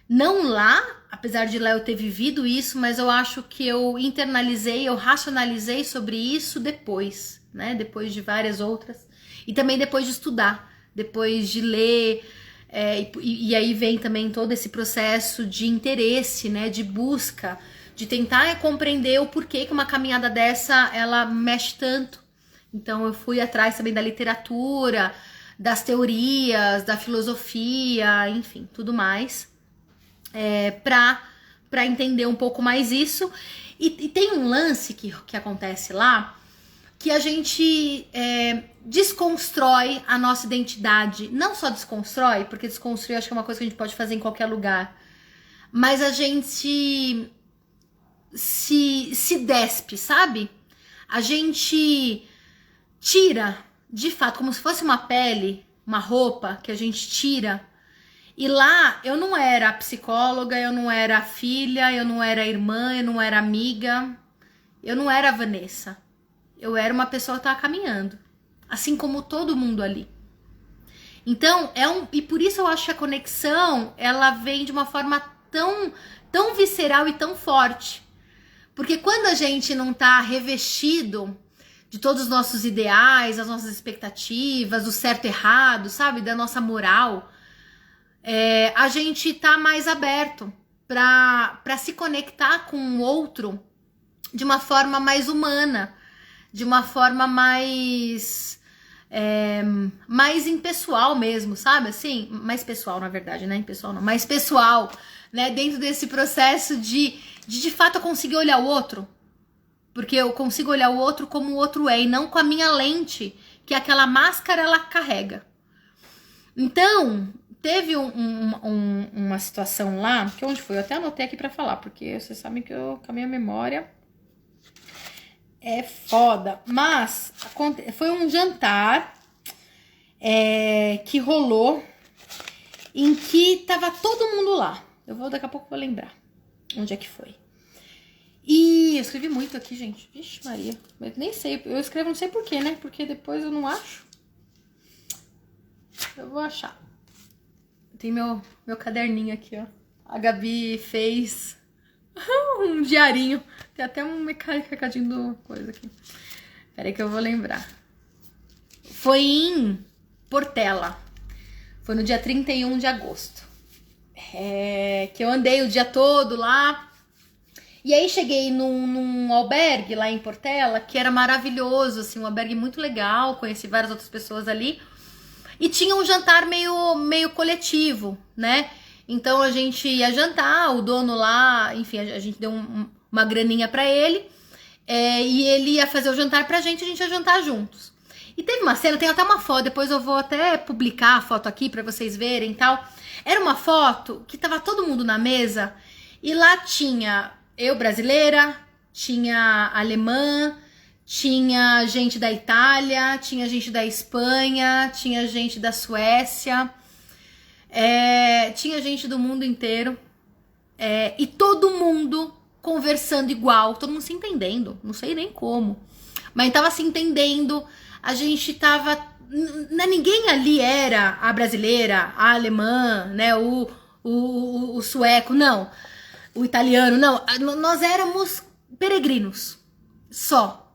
não lá, apesar de lá eu ter vivido isso, mas eu acho que eu internalizei, eu racionalizei sobre isso depois, né? Depois de várias outras. E também depois de estudar, depois de ler. E aí vem também todo esse processo de interesse, né? De busca, de tentar compreender o porquê que uma caminhada dessa, ela mexe tanto. Então eu fui atrás também da literatura, das teorias, da filosofia, enfim, tudo mais, para entender um pouco mais isso. E tem um lance que acontece lá, que a gente desconstrói a nossa identidade. Não só desconstrói, porque desconstruir acho que é uma coisa que a gente pode fazer em qualquer lugar, mas a gente se despe, sabe? A gente tira, de fato, como se fosse uma pele, uma roupa que a gente tira E lá eu não era psicóloga, eu não era filha, eu não era irmã, eu não era amiga, eu não era a Vanessa. Eu era uma pessoa que estava caminhando, assim como todo mundo ali. Então, e por isso eu acho que a conexão, ela vem de uma forma tão visceral e tão forte. Porque quando a gente não tá revestido de todos os nossos ideais, as nossas expectativas, do certo e errado, sabe? Da nossa moral, a gente tá mais aberto para se conectar com o outro de uma forma mais humana, de uma forma mais impessoal mesmo, sabe? Assim, mais pessoal, na verdade, né? Impessoal não, mais pessoal, né? Dentro desse processo de fato eu conseguir olhar o outro, porque eu consigo olhar o outro como o outro é, e não com a minha lente, que aquela máscara ela carrega. Então, teve uma situação lá, que onde foi? Eu até anotei aqui pra falar, porque vocês sabem que com a minha memória é foda. Mas foi um jantar que rolou, em que tava todo mundo lá. Daqui a pouco vou lembrar onde é que foi. E eu escrevi muito aqui, gente. Vixe Maria, mas nem sei, eu escrevo não sei porquê, né? Porque depois eu não acho. Eu vou achar. Tem meu caderninho aqui, ó. A Gabi fez um diarinho. Tem até um recadinho do coisa aqui. Peraí que eu vou lembrar. Foi em Portela. Foi no dia 31 de agosto. Que eu andei o dia todo lá. E aí cheguei num albergue lá em Portela, que era maravilhoso, assim, um albergue muito legal. Conheci várias outras pessoas ali. E tinha um jantar meio coletivo, né? Então a gente ia jantar, o dono lá, enfim, a gente deu uma graninha pra ele, e ele ia fazer o jantar pra gente, a gente ia jantar juntos. E teve uma cena, tem até uma foto, depois eu vou até publicar a foto aqui pra vocês verem e tal. Era uma foto que tava todo mundo na mesa, e lá tinha eu brasileira, tinha alemã, tinha gente da Itália, tinha gente da Espanha, tinha gente da Suécia, tinha gente do mundo inteiro, e todo mundo conversando igual, todo mundo se entendendo, não sei nem como, mas tava se entendendo, a gente tava, ninguém ali era a brasileira, a alemã, né, o sueco, não, o italiano, não, nós éramos peregrinos, só.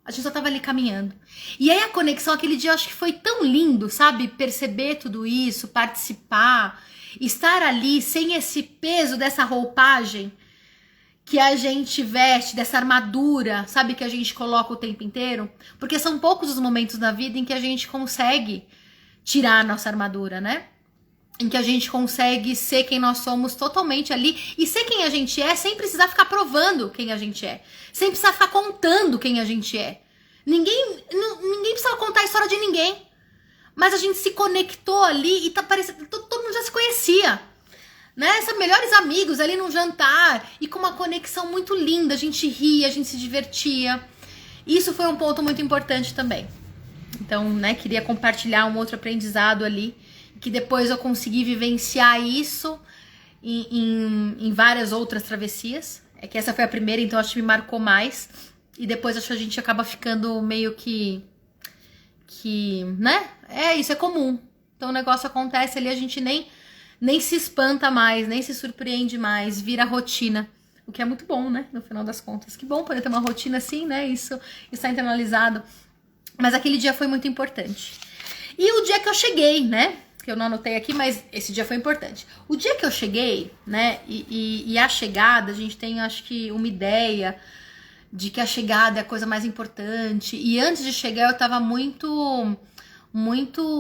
A gente só tava ali caminhando. E aí a conexão, aquele dia eu acho que foi tão lindo, sabe? Perceber tudo isso, participar, estar ali sem esse peso dessa roupagem que a gente veste, dessa armadura, sabe? Que a gente coloca o tempo inteiro. Porque são poucos os momentos na vida em que a gente consegue tirar a nossa armadura, né? Em que a gente consegue ser quem nós somos totalmente ali e ser quem a gente é sem precisar ficar provando quem a gente é, sem precisar ficar contando quem a gente é. Ninguém precisa contar a história de ninguém, mas a gente se conectou ali e tá parecendo todo mundo já se conhecia, né? São melhores amigos ali num jantar e com uma conexão muito linda, a gente ria, a gente se divertia. Isso foi um ponto muito importante também. Então, né, queria compartilhar um outro aprendizado ali, que depois eu consegui vivenciar isso em várias outras travessias. É que essa foi a primeira, então acho que me marcou mais. E depois acho que a gente acaba ficando meio que né? Isso é comum. Então o negócio acontece ali, a gente nem se espanta mais, nem se surpreende mais, vira rotina. O que é muito bom, né? No final das contas. Que bom poder ter uma rotina assim, né? Isso está internalizado. Mas aquele dia foi muito importante. E o dia que eu cheguei, né? Que eu não anotei aqui, mas esse dia foi importante. O dia que eu cheguei, né, e a chegada, a gente tem, acho que, uma ideia de que a chegada é a coisa mais importante. E antes de chegar, eu tava muito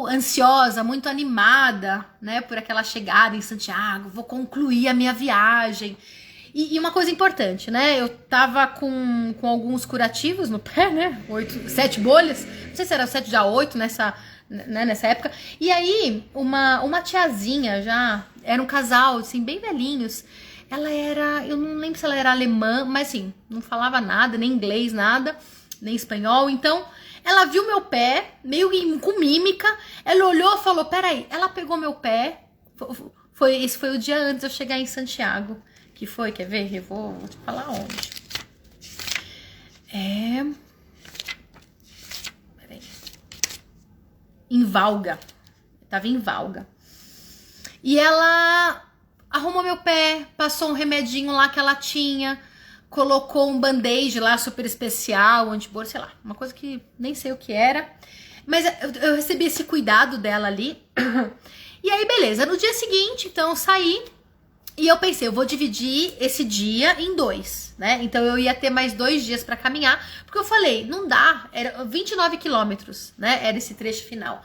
ansiosa, muito animada, né, por aquela chegada em Santiago. Vou concluir a minha viagem. E uma coisa importante, né, eu tava com alguns curativos no pé, né, 7 bolhas. Não sei se era 7 já 8 nessa época. E aí, uma tiazinha já, era um casal, assim, bem velhinhos. Ela era, eu não lembro se ela era alemã, mas assim, não falava nada, nem inglês, nada. nem espanhol, então ela viu meu pé, meio com mímica, ela olhou e falou, peraí, ela pegou meu pé, esse foi o dia antes de eu chegar em Santiago, que foi, quer ver? Eu vou te falar onde. Peraí. Em Valga, eu tava em Valga. E ela arrumou meu pé, passou um remedinho lá que ela tinha, colocou um band-aid lá super especial, antibor, sei lá, uma coisa que nem sei o que era. Mas eu recebi esse cuidado dela ali. E aí, beleza. No dia seguinte, então, eu saí e eu pensei, eu vou dividir esse dia em 2, né? Então, eu ia ter mais 2 dias pra caminhar, porque eu falei, não dá, era 29 quilômetros, né? Era esse trecho final.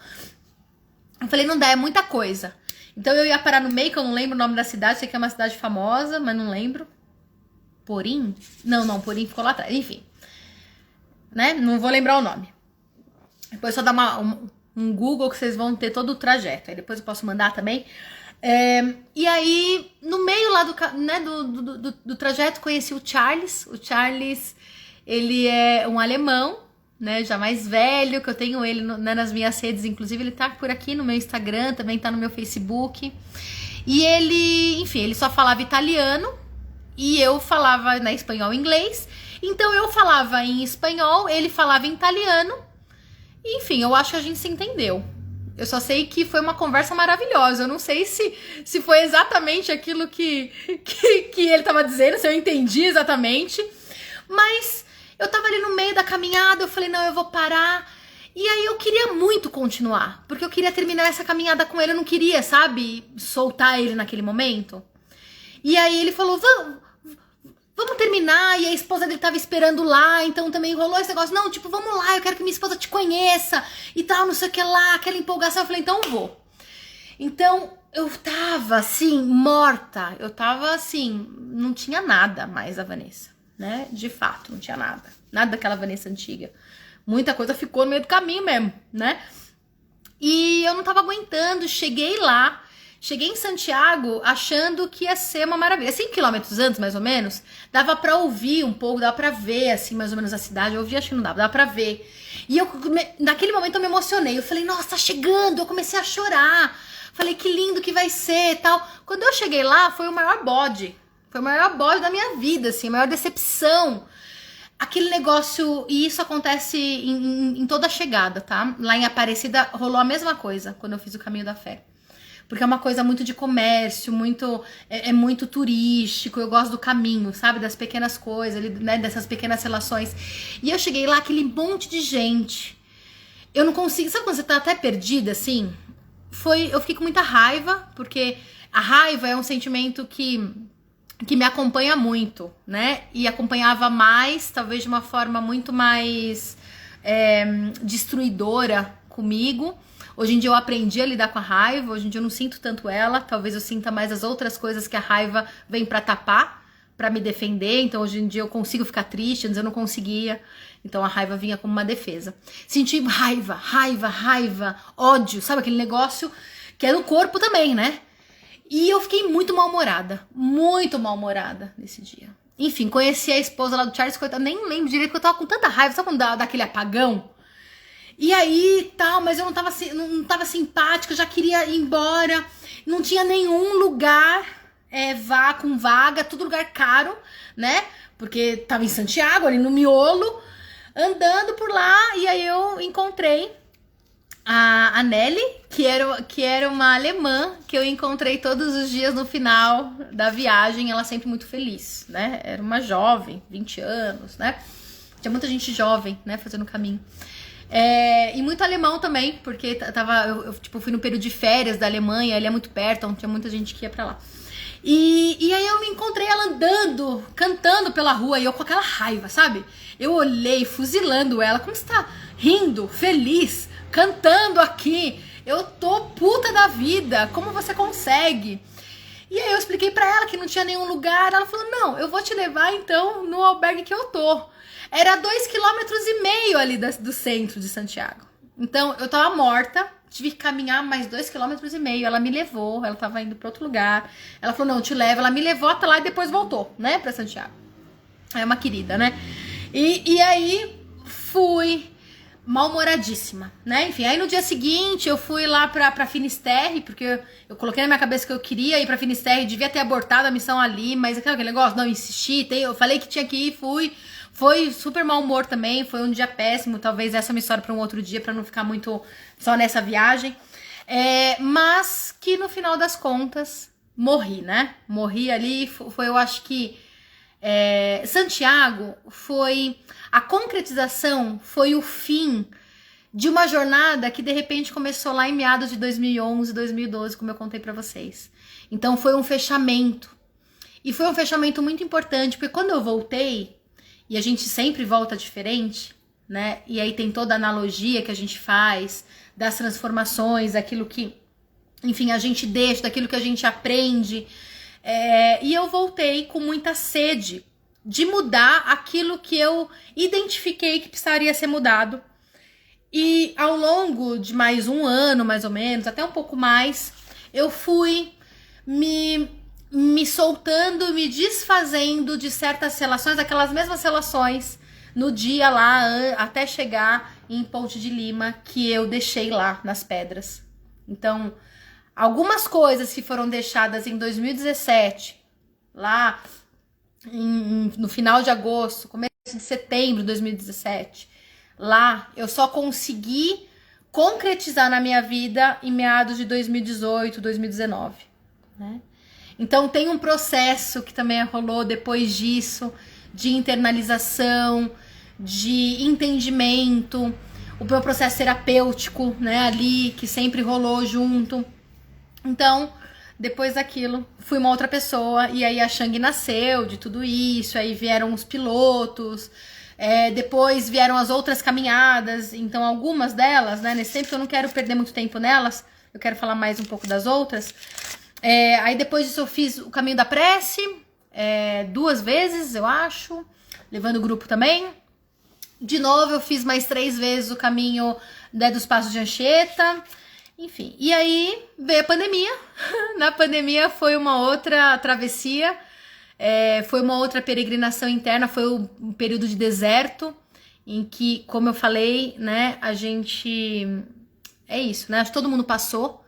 Eu falei, não dá, é muita coisa. Então, eu ia parar no meio, que eu não lembro o nome da cidade, sei que é uma cidade famosa, mas não lembro. Porim? Não, Porim ficou lá atrás. Enfim, né? Não vou lembrar o nome. Depois só dá um Google que vocês vão ter todo o trajeto. Aí depois eu posso mandar também. E aí, no meio lá do trajeto, conheci o Charles. O Charles, ele é um alemão, né? Já mais velho, que eu tenho ele nas minhas redes. Inclusive, ele tá por aqui no meu Instagram, também tá no meu Facebook. E ele, enfim, ele só falava italiano. E eu falava, né, espanhol e inglês. Então eu falava em espanhol, ele falava em italiano. Enfim, eu acho que a gente se entendeu. Eu só sei que foi uma conversa maravilhosa. Eu não sei se foi exatamente aquilo que ele tava dizendo, se eu entendi exatamente. Mas eu tava ali no meio da caminhada, eu falei, não, eu vou parar. E aí eu queria muito continuar, porque eu queria terminar essa caminhada com ele. Eu não queria, sabe, soltar ele naquele momento. E aí ele falou, vamos terminar, e a esposa dele tava esperando lá, então também rolou esse negócio, não, tipo, vamos lá, eu quero que minha esposa te conheça, e tal, não sei o que lá, aquela empolgação. Eu falei, então eu vou. Então, eu tava, assim, morta, eu tava, assim, não tinha nada mais da Vanessa, né, de fato, não tinha nada daquela Vanessa antiga. Muita coisa ficou no meio do caminho mesmo, né, e eu não tava aguentando, cheguei em Santiago achando que ia ser uma maravilha. 5 quilômetros antes, mais ou menos, dava pra ouvir um pouco, dava pra ver, assim, mais ou menos a cidade. Eu ouvi, acho que não dava pra ver. E naquele momento eu me emocionei. Eu falei, nossa, tá chegando. Eu comecei a chorar. Falei, que lindo que vai ser e tal. Quando eu cheguei lá, foi o maior bode. Foi o maior bode da minha vida, assim, a maior decepção. Aquele negócio, e isso acontece em toda a chegada, tá? Lá em Aparecida rolou a mesma coisa, quando eu fiz o Caminho da Fé. Porque é uma coisa muito de comércio, é muito turístico, eu gosto do caminho, sabe? Das pequenas coisas, né? Dessas pequenas relações. E eu cheguei lá, aquele monte de gente. Eu não consigo, sabe quando você tá até perdida, assim? Eu fiquei com muita raiva, porque a raiva é um sentimento que me acompanha muito, né? E acompanhava mais, talvez de uma forma muito mais destruidora comigo. Hoje em dia eu aprendi a lidar com a raiva, hoje em dia eu não sinto tanto ela, talvez eu sinta mais as outras coisas que a raiva vem pra tapar, pra me defender. Então hoje em dia eu consigo ficar triste, antes eu não conseguia, então a raiva vinha como uma defesa. Senti raiva, ódio, sabe aquele negócio que é no corpo também, né? E eu fiquei muito mal-humorada nesse dia. Enfim, conheci a esposa lá do Charles, coitada, nem lembro direito, porque eu tava com tanta raiva, sabe quando dá aquele apagão? E aí, tal, mas eu não tava simpática, eu já queria ir embora. Não tinha nenhum lugar com vaga, tudo lugar caro, né? Porque tava em Santiago, ali no miolo, andando por lá. E aí eu encontrei a Nelly, que era uma alemã que eu encontrei todos os dias no final da viagem. Ela sempre muito feliz, né? Era uma jovem, 20 anos, né? Tinha muita gente jovem, né, fazendo o caminho. E muito alemão também, porque eu fui no período de férias da Alemanha, ele é muito perto, então tinha muita gente que ia pra lá. E aí eu me encontrei ela andando, cantando pela rua, e eu com aquela raiva, sabe? Eu olhei, fuzilando ela, como você tá rindo, feliz, cantando aqui? Eu tô puta da vida, como você consegue? E aí eu expliquei pra ela que não tinha nenhum lugar, ela falou, não, eu vou te levar então no albergue que eu tô. Era 2,5 km ali do centro de Santiago. Então, eu tava morta, tive que caminhar mais 2,5 km. Ela me levou, ela tava indo pra outro lugar. Ela falou, não, eu te levo. Ela me levou até lá e depois voltou, né, pra Santiago. É uma querida, né? E aí, fui mal-humoradíssima, né? Enfim, aí no dia seguinte eu fui lá pra Finisterre, porque eu coloquei na minha cabeça que eu queria ir pra Finisterre, devia ter abortado a missão ali, mas aquele negócio, não, insisti, eu falei que tinha que ir, fui. Foi super mau humor também, foi um dia péssimo, talvez essa é uma história pra um outro dia, pra não ficar muito só nessa viagem. Mas que no final das contas, morri, né? Morri ali, foi eu acho que Santiago foi a concretização, foi o fim de uma jornada que de repente começou lá em meados de 2011, 2012, como eu contei pra vocês. Então foi um fechamento. E foi um fechamento muito importante, porque quando eu voltei, e a gente sempre volta diferente, né? E aí tem toda a analogia que a gente faz das transformações, daquilo que, enfim, a gente deixa, daquilo que a gente aprende. E eu voltei com muita sede de mudar aquilo que eu identifiquei que precisaria ser mudado. E ao longo de mais um ano, mais ou menos, até um pouco mais, eu fui me soltando, me desfazendo de certas relações, aquelas mesmas relações no dia lá, até chegar em Ponte de Lima, que eu deixei lá nas pedras. Então, algumas coisas que foram deixadas em 2017, lá no final de agosto, começo de setembro de 2017, lá eu só consegui concretizar na minha vida em meados de 2018, 2019, né? Então tem um processo que também rolou depois disso, de internalização, de entendimento, o meu processo terapêutico, né, ali, que sempre rolou junto. Então, depois daquilo, fui uma outra pessoa, e aí a Shang nasceu de tudo isso, aí vieram os pilotos, depois vieram as outras caminhadas, então algumas delas, né, nesse tempo que eu não quero perder muito tempo nelas, eu quero falar mais um pouco das outras. Aí depois disso eu fiz o caminho da prece, 2 vezes, eu acho, levando o grupo também. De novo eu fiz mais 3 vezes o caminho, né, dos Passos de Anchieta. Enfim, e aí veio a pandemia. Na pandemia foi uma outra travessia, foi uma outra peregrinação interna, foi um período de deserto, em que, como eu falei, né, a gente... É isso, né, acho que todo mundo passou.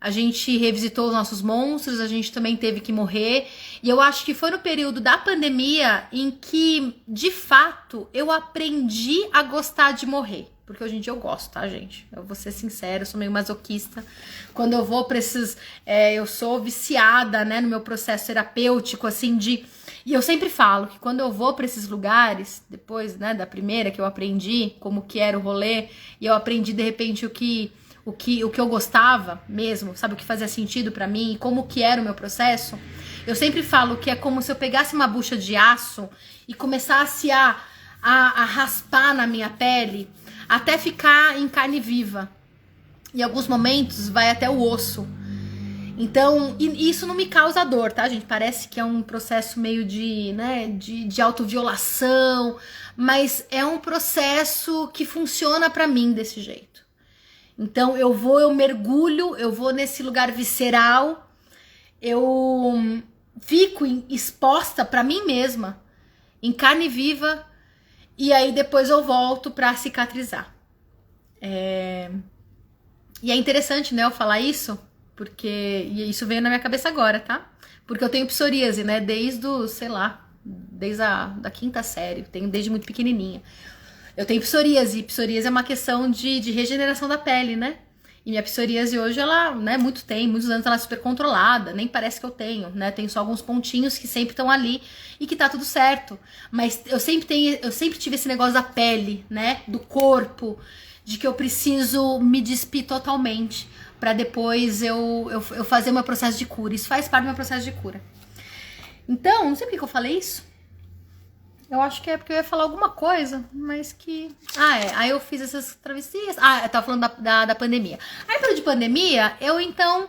A gente revisitou os nossos monstros, a gente também teve que morrer. E eu acho que foi no período da pandemia em que, de fato, eu aprendi a gostar de morrer. Porque hoje em dia eu gosto, tá, gente? Eu vou ser sincera, eu sou meio masoquista. Quando eu vou pra esses... eu sou viciada, né, no meu processo terapêutico, assim, de... E eu sempre falo que quando eu vou pra esses lugares, depois, né, da primeira que eu aprendi como que era o rolê, e eu aprendi, de repente, o que eu gostava mesmo, sabe, o que fazia sentido pra mim e como que era o meu processo, eu sempre falo que é como se eu pegasse uma bucha de aço e começasse a raspar na minha pele até ficar em carne viva. Em alguns momentos vai até o osso. Então, isso não me causa dor, tá, gente? Parece que é um processo meio de, né, de autoviolação, mas é um processo que funciona pra mim desse jeito. Então eu mergulho, eu vou nesse lugar visceral, eu fico exposta pra mim mesma, em carne viva, e aí depois eu volto pra cicatrizar. E é interessante, né, eu falar isso, porque e isso veio na minha cabeça agora, tá? Porque eu tenho psoríase, né, desde a quinta série, tenho desde muito pequenininha. Eu tenho psoríase, e psoríase é uma questão de regeneração da pele, né? E minha psoríase hoje, ela, né, muitos anos ela é super controlada, nem parece que eu tenho, né? Tem só alguns pontinhos que sempre estão ali e que tá tudo certo. Mas eu sempre tive esse negócio da pele, né? Do corpo, de que eu preciso me despir totalmente pra depois eu fazer o meu processo de cura. Isso faz parte do meu processo de cura. Então, não sei por que eu falei isso. Eu acho que é porque eu ia falar alguma coisa, mas que... Aí eu fiz essas travessias. Eu tava falando da pandemia. Aí, pelo de pandemia, eu então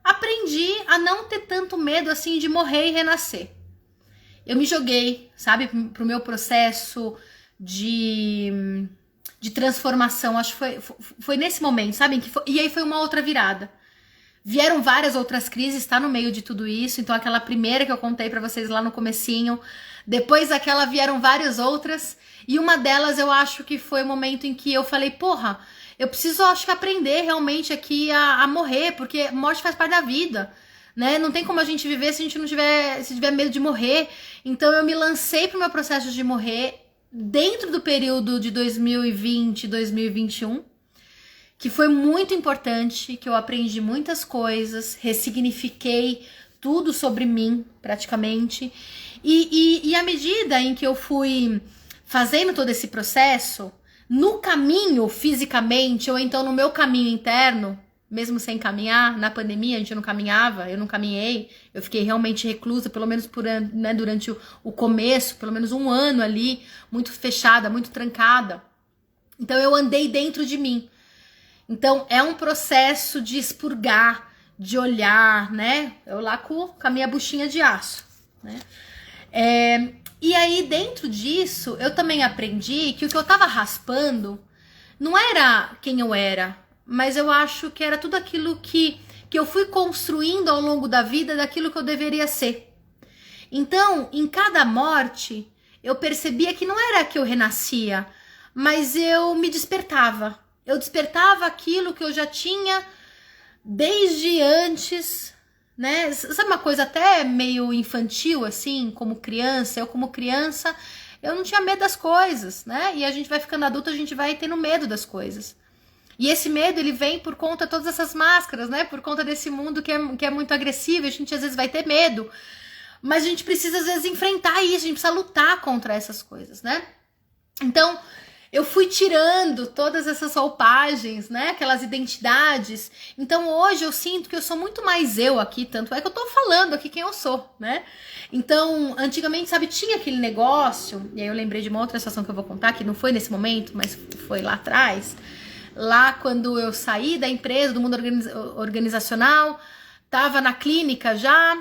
aprendi a não ter tanto medo, assim, de morrer e renascer. Eu me joguei, sabe, pro meu processo de transformação. Acho que foi nesse momento, sabe? E aí foi uma outra virada. Vieram várias outras crises, tá no meio de tudo isso. Então aquela primeira que eu contei pra vocês lá no comecinho, Depois daquela vieram várias outras, e uma delas eu acho que foi o momento em que eu falei, porra, eu preciso, acho que aprender realmente aqui a morrer, porque morte faz parte da vida, né? Não tem como a gente viver se a gente não tiver, se tiver medo de morrer. Então eu me lancei pro meu processo de morrer dentro do período de 2020, 2021, que foi muito importante, que eu aprendi muitas coisas, ressignifiquei tudo sobre mim, praticamente. E à medida em que eu fui fazendo todo esse processo, no caminho fisicamente, ou então no meu caminho interno, mesmo sem caminhar, na pandemia a gente não caminhava, eu não caminhei, eu fiquei realmente reclusa, pelo menos né, durante o começo, pelo menos um ano ali, muito fechada, muito trancada. Então eu andei dentro de mim. Então é um processo de expurgar, de olhar, né? Eu lá com a minha buchinha de aço, né? E aí dentro disso eu também aprendi que o que eu tava raspando não era quem eu era, mas eu acho que era tudo aquilo que eu fui construindo ao longo da vida daquilo que eu deveria ser. Então, em cada morte, eu percebia que não era que eu renascia, mas eu me despertava. Eu despertava aquilo que eu já tinha desde antes, né? Sabe uma coisa até meio infantil, assim, como criança? Eu, como criança, eu não tinha medo das coisas, né? E a gente vai ficando adulto, a gente vai tendo medo das coisas. E esse medo, ele vem por conta de todas essas máscaras, né? Por conta desse mundo que é muito agressivo, a gente às vezes vai ter medo. Mas a gente precisa, às vezes, enfrentar isso, a gente precisa lutar contra essas coisas, né? Então, eu fui tirando todas essas roupagens, né? Aquelas identidades. Então, hoje eu sinto que eu sou muito mais eu aqui, tanto é que eu tô falando aqui quem eu sou, né? Então, antigamente, sabe, tinha aquele negócio, e aí eu lembrei de uma outra situação que eu vou contar, que não foi nesse momento, mas foi lá atrás. Lá quando eu saí da empresa, do mundo organizacional, tava na clínica já,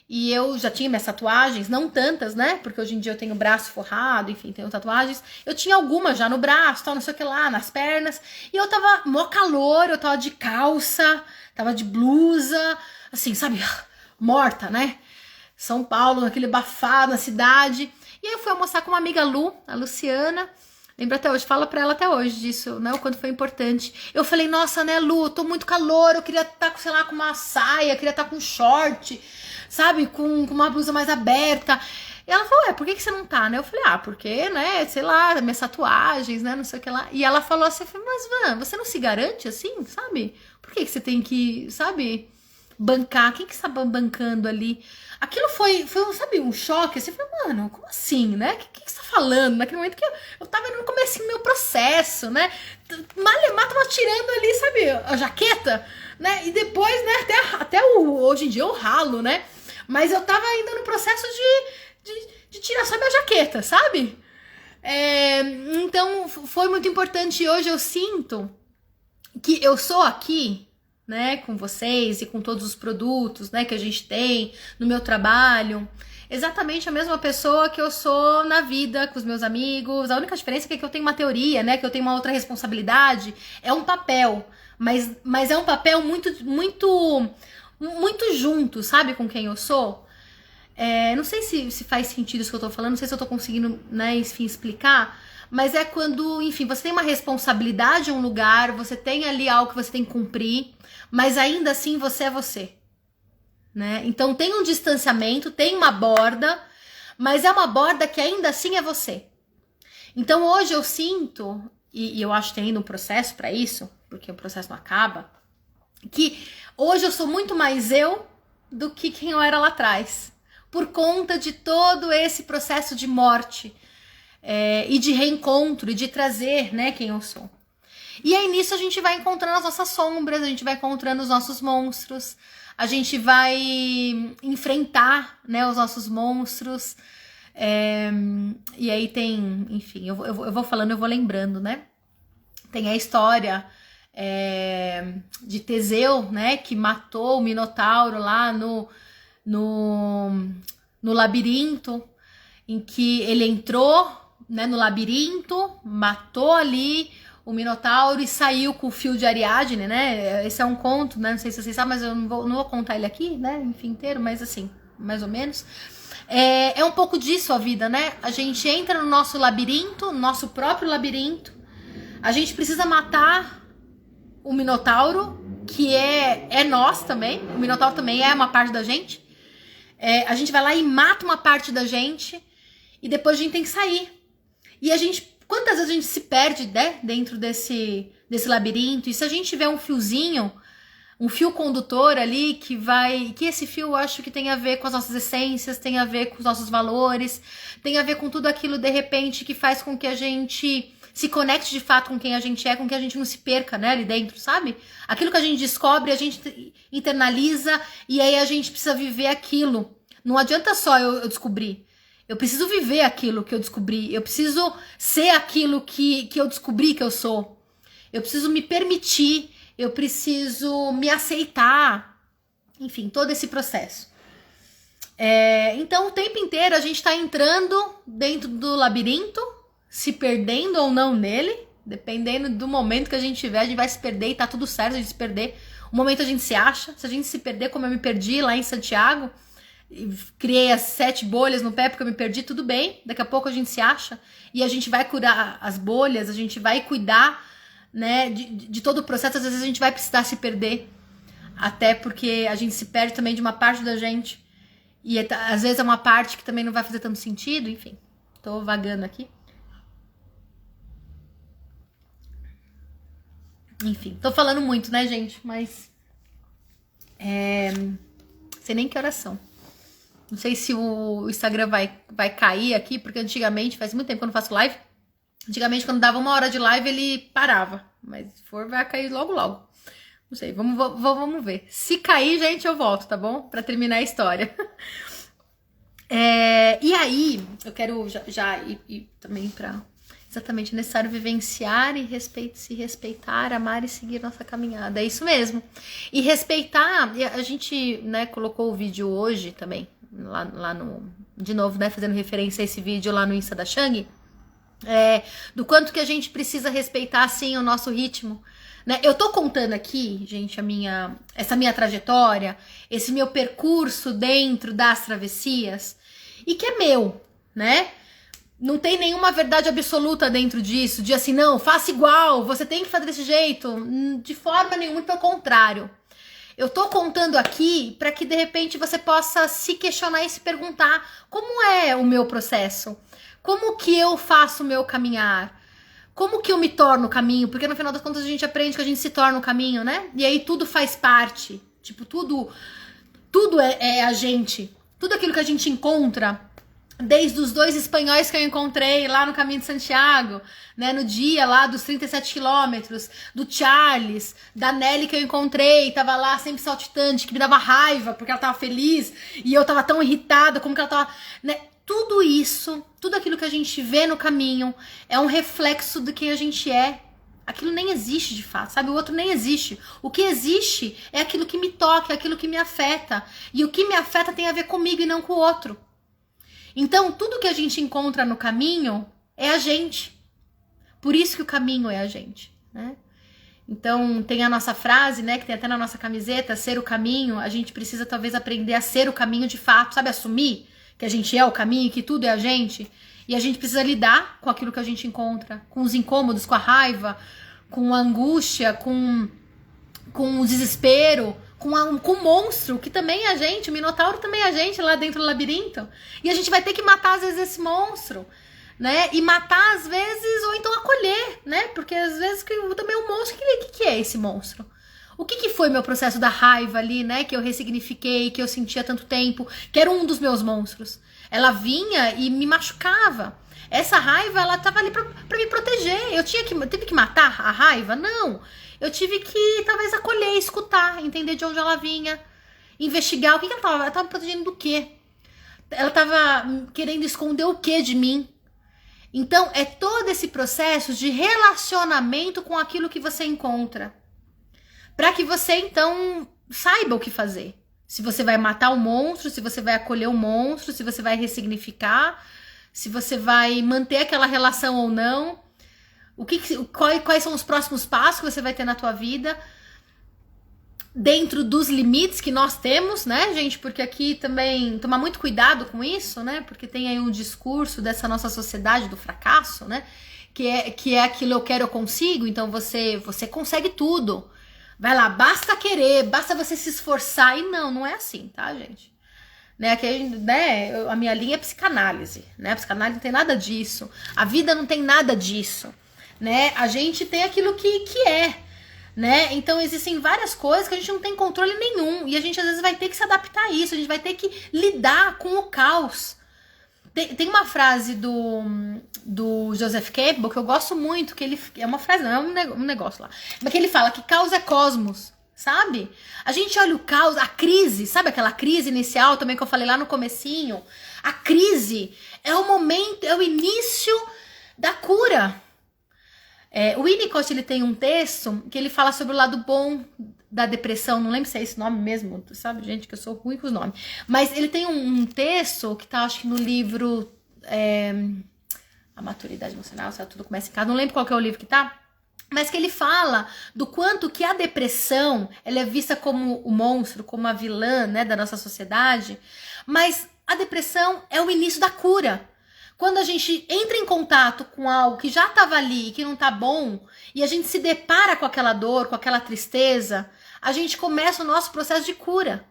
e eu já tinha minhas tatuagens, não tantas, né? Porque hoje em dia eu tenho o braço forrado, enfim, tenho tatuagens. Eu tinha algumas já no braço, tal, não sei o que lá, nas pernas. E eu tava mó calor, eu tava de calça, tava de blusa, assim, sabe? Morta, né? São Paulo, aquele bafado na cidade. E aí eu fui almoçar com uma amiga Lu, a Luciana. Lembra até hoje, fala pra ela até hoje disso, né? O quanto foi importante. Eu falei, nossa, né, Lu, tô muito calor, eu queria estar, sei lá, com uma saia, queria estar com um short, sabe, com uma blusa mais aberta. E ela falou, por que você não tá, né? Eu falei, porque, né, sei lá, minhas tatuagens, né, não sei o que lá. E ela falou assim, mas Van, você não se garante assim, sabe? Por que você tem que, sabe, bancar? Quem que está bancando ali? Aquilo foi, sabe, um choque, assim, eu falei, mano, como assim, né? O que você tá falando? Naquele momento que eu tava no começo do meu processo, né? Malemar tava tirando ali, sabe, a jaqueta, né? E depois, né, hoje em dia eu ralo, né? Mas eu tava ainda no processo de tirar só minha jaqueta, sabe? Então, foi muito importante. E hoje eu sinto que eu sou aqui, né, com vocês e com todos os produtos, né, que a gente tem no meu trabalho, exatamente a mesma pessoa que eu sou na vida, com os meus amigos. A única diferença é que eu tenho uma teoria, né, que eu tenho uma outra responsabilidade, é um papel, mas é um papel muito junto, sabe, com quem eu sou. Não sei se faz sentido isso que eu tô falando, não sei se eu tô conseguindo, né, enfim, explicar. Mas é quando, enfim, você tem uma responsabilidade em um lugar, você tem ali algo que você tem que cumprir, mas ainda assim você é você, né? Então tem um distanciamento, tem uma borda, mas é uma borda que ainda assim é você. Então hoje eu sinto, e eu acho que tem ainda um processo para isso, porque o processo não acaba, que hoje eu sou muito mais eu do que quem eu era lá atrás, por conta de todo esse processo de morte, e de reencontro, e de trazer, né, quem eu sou. E aí nisso a gente vai encontrando as nossas sombras, a gente vai encontrando os nossos monstros, a gente vai enfrentar, né, os nossos monstros. E aí tem, enfim, eu vou falando, eu vou lembrando, né? Tem a história de Teseu, né, que matou o Minotauro lá no labirinto, em que ele entrou, né, no labirinto, matou ali o Minotauro e saiu com o fio de Ariadne, né? Esse é um conto, né? Não sei se vocês sabem, mas eu não vou contar ele aqui, né? Enfim, inteiro, mas assim, mais ou menos. É um pouco disso a vida, né? A gente entra no nosso labirinto, no nosso próprio labirinto. A gente precisa matar o Minotauro, que é nós também. O Minotauro também é uma parte da gente. A gente vai lá e mata uma parte da gente. E depois a gente tem que sair. E a gente... Quantas vezes a gente se perde, né, dentro desse labirinto? E se a gente tiver um fiozinho, um fio condutor ali que esse fio eu acho que tem a ver com as nossas essências, tem a ver com os nossos valores, tem a ver com tudo aquilo de repente que faz com que a gente se conecte de fato com quem a gente é, com que a gente não se perca, né, ali dentro, sabe? Aquilo que a gente descobre, a gente internaliza e aí a gente precisa viver aquilo. Não adianta só eu descobrir. Eu preciso viver aquilo que eu descobri. Eu preciso ser aquilo que eu descobri que eu sou. Eu preciso me permitir. Eu preciso me aceitar. Enfim, todo esse processo. Então, o tempo inteiro a gente está entrando dentro do labirinto, se perdendo ou não nele. Dependendo do momento que a gente tiver, a gente vai se perder e tá tudo certo a gente se perder. O momento a gente se acha. Se a gente se perder, como eu me perdi lá em Santiago... Criei as 7 bolhas no pé porque eu me perdi, tudo bem, daqui a pouco a gente se acha e a gente vai curar as bolhas, a gente vai cuidar, né, de todo o processo. Às vezes a gente vai precisar se perder, até porque a gente se perde também de uma parte da gente e às vezes é uma parte que também não vai fazer tanto sentido. Enfim, tô vagando aqui. Enfim, tô falando muito, né, gente, mas sei nem que oração. Não sei se o Instagram vai cair aqui, porque antigamente, faz muito tempo que eu não faço live. Antigamente, quando dava 1 hora de live, ele parava. Mas se for, vai cair logo, logo. Não sei, vamos ver. Se cair, gente, eu volto, tá bom? Pra terminar a história. E aí, eu quero já ir também pra... Exatamente, é necessário vivenciar e se respeitar, amar e seguir nossa caminhada. É isso mesmo. E respeitar, a gente, né, colocou o vídeo hoje também, lá no... De novo, né, fazendo referência a esse vídeo lá no Insta da Shang, do quanto que a gente precisa respeitar, assim, o nosso ritmo. Né? Eu tô contando aqui, gente, essa minha trajetória, esse meu percurso dentro das travessias, e que é meu, né? Não tem nenhuma verdade absoluta dentro disso, de assim, não, faça igual, você tem que fazer desse jeito, de forma nenhuma, pelo contrário. Eu tô contando aqui para que de repente você possa se questionar e se perguntar como é o meu processo, como que eu faço o meu caminhar, como que eu me torno o caminho, porque no final das contas a gente aprende que a gente se torna o caminho, né? E aí tudo faz parte, tipo, tudo é a gente, tudo aquilo que a gente encontra. Desde os 2 espanhóis que eu encontrei lá no caminho de Santiago, né, no dia lá dos 37 quilômetros, do Charles, da Nelly que eu encontrei, tava lá sempre saltitante, que me dava raiva porque ela tava feliz e eu tava tão irritada como que ela tava, né? Tudo isso, tudo aquilo que a gente vê no caminho é um reflexo do que a gente é. Aquilo nem existe de fato, sabe? O outro nem existe. O que existe é aquilo que me toca, é aquilo que me afeta. E o que me afeta tem a ver comigo e não com o outro. Então, tudo que a gente encontra no caminho é a gente. Por isso que o caminho é a gente, né? Então, tem a nossa frase, né, que tem até na nossa camiseta, ser o caminho. A gente precisa talvez aprender a ser o caminho de fato, sabe? Assumir que a gente é o caminho, que tudo é a gente. E a gente precisa lidar com aquilo que a gente encontra, com os incômodos, com a raiva, com a angústia, com o desespero, com o monstro, que também é a gente, o Minotauro também é a gente lá dentro do labirinto. E a gente vai ter que matar, às vezes, esse monstro, né? E matar, às vezes, ou então acolher, né? Porque, às vezes, também o monstro, o que é esse monstro? O que foi meu processo da raiva ali, né? Que eu ressignifiquei, que eu sentia há tanto tempo, que era um dos meus monstros. Ela vinha e me machucava. Essa raiva, ela tava ali pra me proteger. Eu tive que matar a raiva? Não. Eu tive que, talvez, acolher, escutar, entender de onde ela vinha, investigar o que ela tava. Ela tava me protegendo do quê? Ela tava querendo esconder o quê de mim? Então, é todo esse processo de relacionamento com aquilo que você encontra. Para que você, então, saiba o que fazer. Se você vai matar o monstro, se você vai acolher o monstro, se você vai ressignificar, se você vai manter aquela relação ou não. Quais são os próximos passos que você vai ter na tua vida. dentro dos limites que nós temos, né, gente? Porque aqui também tomar muito cuidado com isso, né? Porque tem aí um discurso dessa nossa sociedade do fracasso, né? Que é aquilo eu quero, eu consigo, então você consegue tudo. Vai lá, basta querer, basta você se esforçar. E não é assim, tá, gente? Né, aqui, né, a minha linha é psicanálise, né? A psicanálise não tem nada disso. A vida não tem nada disso, né? A gente tem aquilo que é. Né? Então existem várias coisas que a gente não tem controle nenhum e a gente às vezes vai ter que se adaptar a isso, a gente vai ter que lidar com o caos. Tem uma frase do Joseph Campbell que eu gosto muito, que ele é uma frase, não é um negócio lá, mas que ele fala que caos é cosmos, sabe? A gente olha o caos, a crise, sabe aquela crise inicial também que eu falei lá no comecinho? A crise é o momento, é o início da cura. O Winnicott, ele tem um texto que ele fala sobre o lado bom da depressão, não lembro se é esse nome mesmo, sabe, gente, que eu sou ruim com os nomes, mas ele tem um texto que tá, acho que no livro A Maturidade Emocional, se tudo começa em casa, não lembro qual que é o livro que tá, mas que ele fala do quanto que a depressão, ela é vista como o monstro, como a vilã, né, da nossa sociedade, mas a depressão é o início da cura. Quando a gente entra em contato com algo que já estava ali e que não tá bom, e a gente se depara com aquela dor, com aquela tristeza, a gente começa o nosso processo de cura.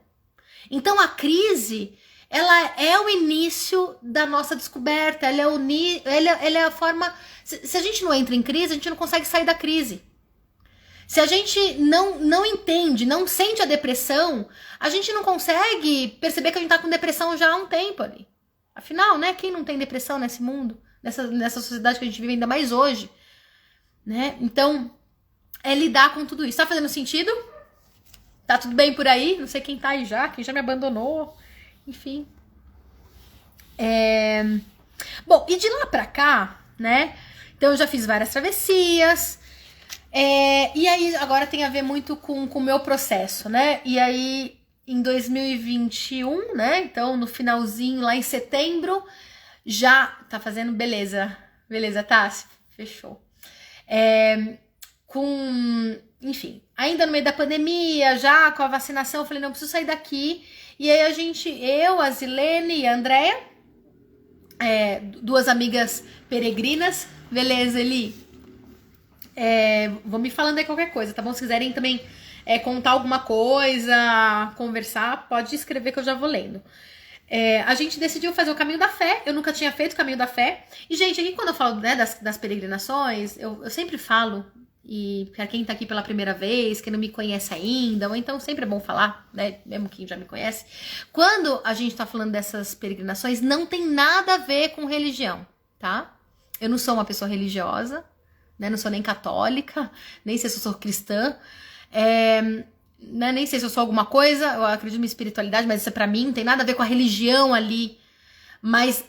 Então a crise, ela é o início da nossa descoberta, ela é a forma... Se a gente não entra em crise, a gente não consegue sair da crise. Se a gente não entende, não sente a depressão, a gente não consegue perceber que a gente tá com depressão já há um tempo ali. Afinal, né, quem não tem depressão nesse mundo, nessa sociedade que a gente vive ainda mais hoje, né? Então, é lidar com tudo isso. Tá fazendo sentido? Tá tudo bem por aí? Não sei quem tá aí já, quem já me abandonou, enfim. Bom, e de lá pra cá, né, então eu já fiz várias travessias, e aí agora tem a ver muito com o meu processo, né, e aí... Em 2021, né? Então, no finalzinho, lá em setembro, já tá fazendo beleza. Beleza, Tassi? Fechou. Enfim, ainda no meio da pandemia, já com a vacinação, eu falei, não, eu preciso sair daqui. E aí eu, a Zilene e a Andrea, duas amigas peregrinas. Beleza, Eli? Vou me falando aí qualquer coisa, tá bom? Se quiserem também... contar alguma coisa, conversar, pode escrever que eu já vou lendo. A gente decidiu fazer o Caminho da Fé, eu nunca tinha feito o Caminho da Fé. E, gente, aqui quando eu falo, né, das peregrinações, eu sempre falo, e pra quem tá aqui pela primeira vez, quem não me conhece ainda, ou então sempre é bom falar, né, mesmo quem já me conhece, quando a gente tá falando dessas peregrinações, não tem nada a ver com religião, tá? Eu não sou uma pessoa religiosa, né, não sou nem católica, nem sei se eu sou cristã, né, nem sei se eu sou alguma coisa, eu acredito em espiritualidade, mas isso pra mim não tem nada a ver com a religião ali, mas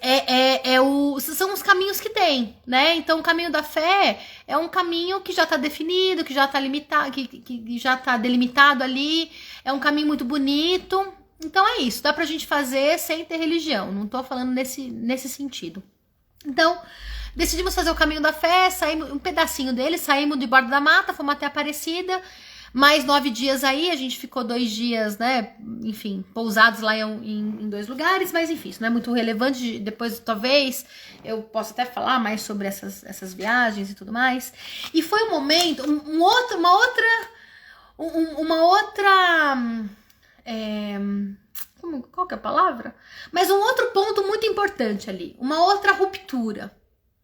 são os caminhos que tem, né? Então o caminho da fé é um caminho que já tá definido, que já tá limitado, que já tá delimitado ali, é um caminho muito bonito, então é isso, dá pra gente fazer sem ter religião, não tô falando nesse sentido. Então, decidimos fazer o Caminho da Fé, saímos um pedacinho dele, saímos de Borda da Mata, fomos até Aparecida, mais 9 dias aí, a gente ficou 2 dias, né, enfim, pousados lá em 2 lugares, mas enfim, isso não é muito relevante, depois talvez eu possa até falar mais sobre essas viagens e tudo mais. E foi um momento, qual que é a palavra? Mas um outro ponto muito importante ali, uma outra ruptura.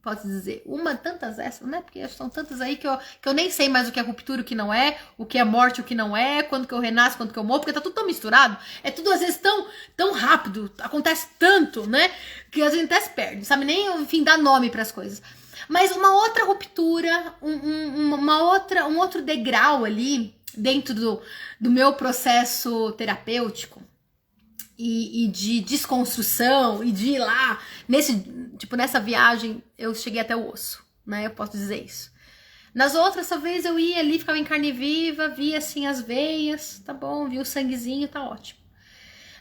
Pode dizer, tantas essas, né? Porque são tantas aí que eu nem sei mais o que é ruptura, o que não é, o que é morte, o que não é, quando que eu renasço, quando que eu morro, porque tá tudo tão misturado, é tudo às vezes tão rápido, acontece tanto, né? Que às vezes até se perde, sabe nem, enfim, dar nome para as coisas. Mas uma outra ruptura, um outro degrau ali, dentro do meu processo terapêutico, e de desconstrução, e de ir lá, nessa viagem, eu cheguei até o osso, né, eu posso dizer isso. Nas outras, talvez eu ia ali, ficava em carne viva, via assim as veias, tá bom, via o sanguezinho, tá ótimo.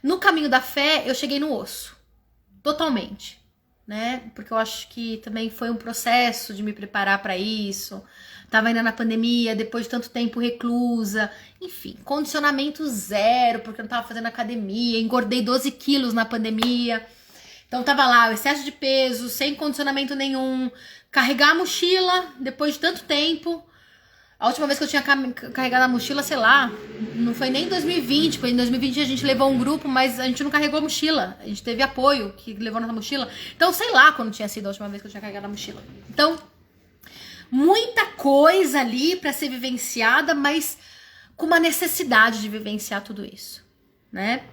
No Caminho da Fé, eu cheguei no osso, totalmente, né? Porque eu acho que também foi um processo de me preparar para isso. Tava ainda na pandemia, depois de tanto tempo reclusa, enfim, condicionamento zero, porque eu não tava fazendo academia, engordei 12 quilos na pandemia. Então tava lá, o excesso de peso, sem condicionamento nenhum, carregar a mochila depois de tanto tempo. A última vez que eu tinha carregado a mochila, sei lá, não foi nem em 2020, porque em 2020 a gente levou um grupo, mas a gente não carregou a mochila. A gente teve apoio que levou nossa mochila. Então, sei lá quando tinha sido a última vez que eu tinha carregado a mochila. Então, muita coisa ali para ser vivenciada, mas com uma necessidade de vivenciar tudo isso, né?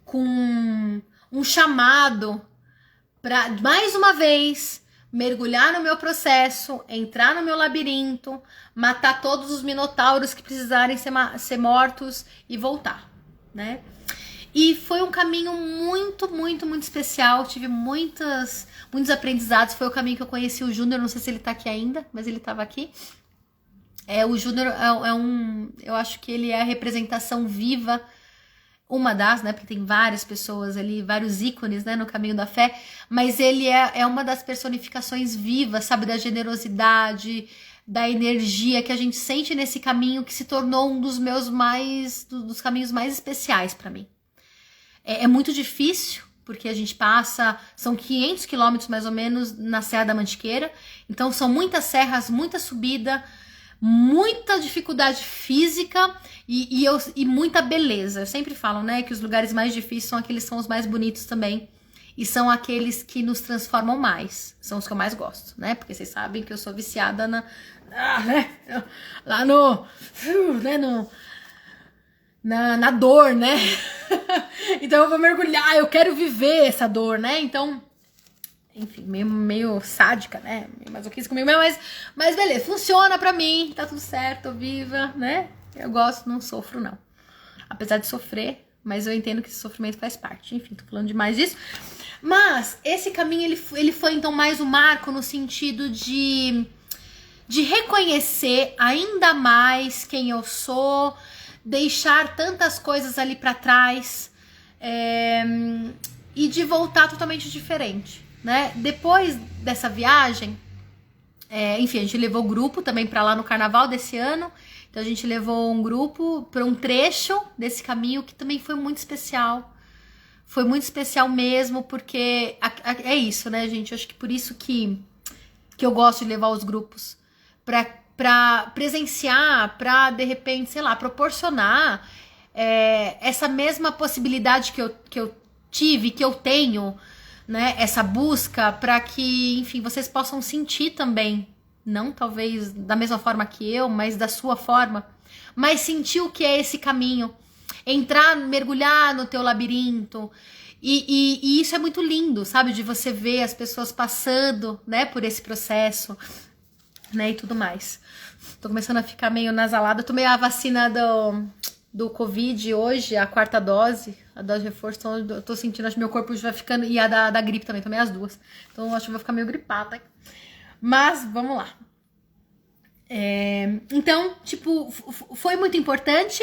Com um chamado para, mais uma vez, mergulhar no meu processo, entrar no meu labirinto, matar todos os minotauros que precisarem ser mortos e voltar, né? E foi um caminho muito, muito, muito especial. Tive muitos aprendizados. Foi o caminho que eu conheci o Júnior. Não sei se ele tá aqui ainda, mas ele tava aqui. O Júnior eu acho que ele é a representação viva, uma das, né, porque tem várias pessoas ali, vários ícones, né, no caminho da fé, mas ele é uma das personificações vivas, sabe, da generosidade, da energia que a gente sente nesse caminho, que se tornou um dos dos caminhos mais especiais para mim. É muito difícil, porque a gente são 500 quilômetros mais ou menos na Serra da Mantiqueira, então são muitas serras, muita subida, muita dificuldade física e muita beleza. Eu sempre falo, né, que os lugares mais difíceis são os mais bonitos também. E são aqueles que nos transformam mais. São os que eu mais gosto, né? Porque vocês sabem que eu sou viciada lá na dor, né? Então eu vou mergulhar, eu quero viver essa dor, né? Então, enfim, meio sádica, né? Meio masoquista comigo mesmo, mas beleza, funciona pra mim, tá tudo certo, tô viva, né? Eu gosto, não sofro, não. Apesar de sofrer, mas eu entendo que esse sofrimento faz parte. Enfim, tô falando demais disso. Mas esse caminho, ele foi então mais um marco no sentido de reconhecer ainda mais quem eu sou, deixar tantas coisas ali pra trás, e de voltar totalmente diferente, né? Depois dessa viagem, enfim, a gente levou o grupo também pra lá no carnaval desse ano. Então a gente levou um grupo para um trecho desse caminho que também foi muito especial. Foi muito especial mesmo, porque é isso, né, gente? Eu acho que por isso que eu gosto de levar os grupos. Pra presenciar, pra, de repente, sei lá, proporcionar essa mesma possibilidade que eu tive, que eu tenho, né? Essa busca para que, enfim, vocês possam sentir também. Não talvez da mesma forma que eu, mas da sua forma. Mas sentir o que é esse caminho. Entrar, mergulhar no teu labirinto. E isso é muito lindo, sabe? De você ver as pessoas passando, né, por esse processo, né, e tudo mais. Tô começando a ficar meio nasalada. Eu tomei a vacina do Covid hoje, a 4ª dose, a dose de reforço. Então eu tô sentindo, acho que meu corpo já vai ficando... E a da gripe também, tomei as duas. Então acho que eu vou ficar meio gripada. Mas, vamos lá. Então, tipo, foi muito importante.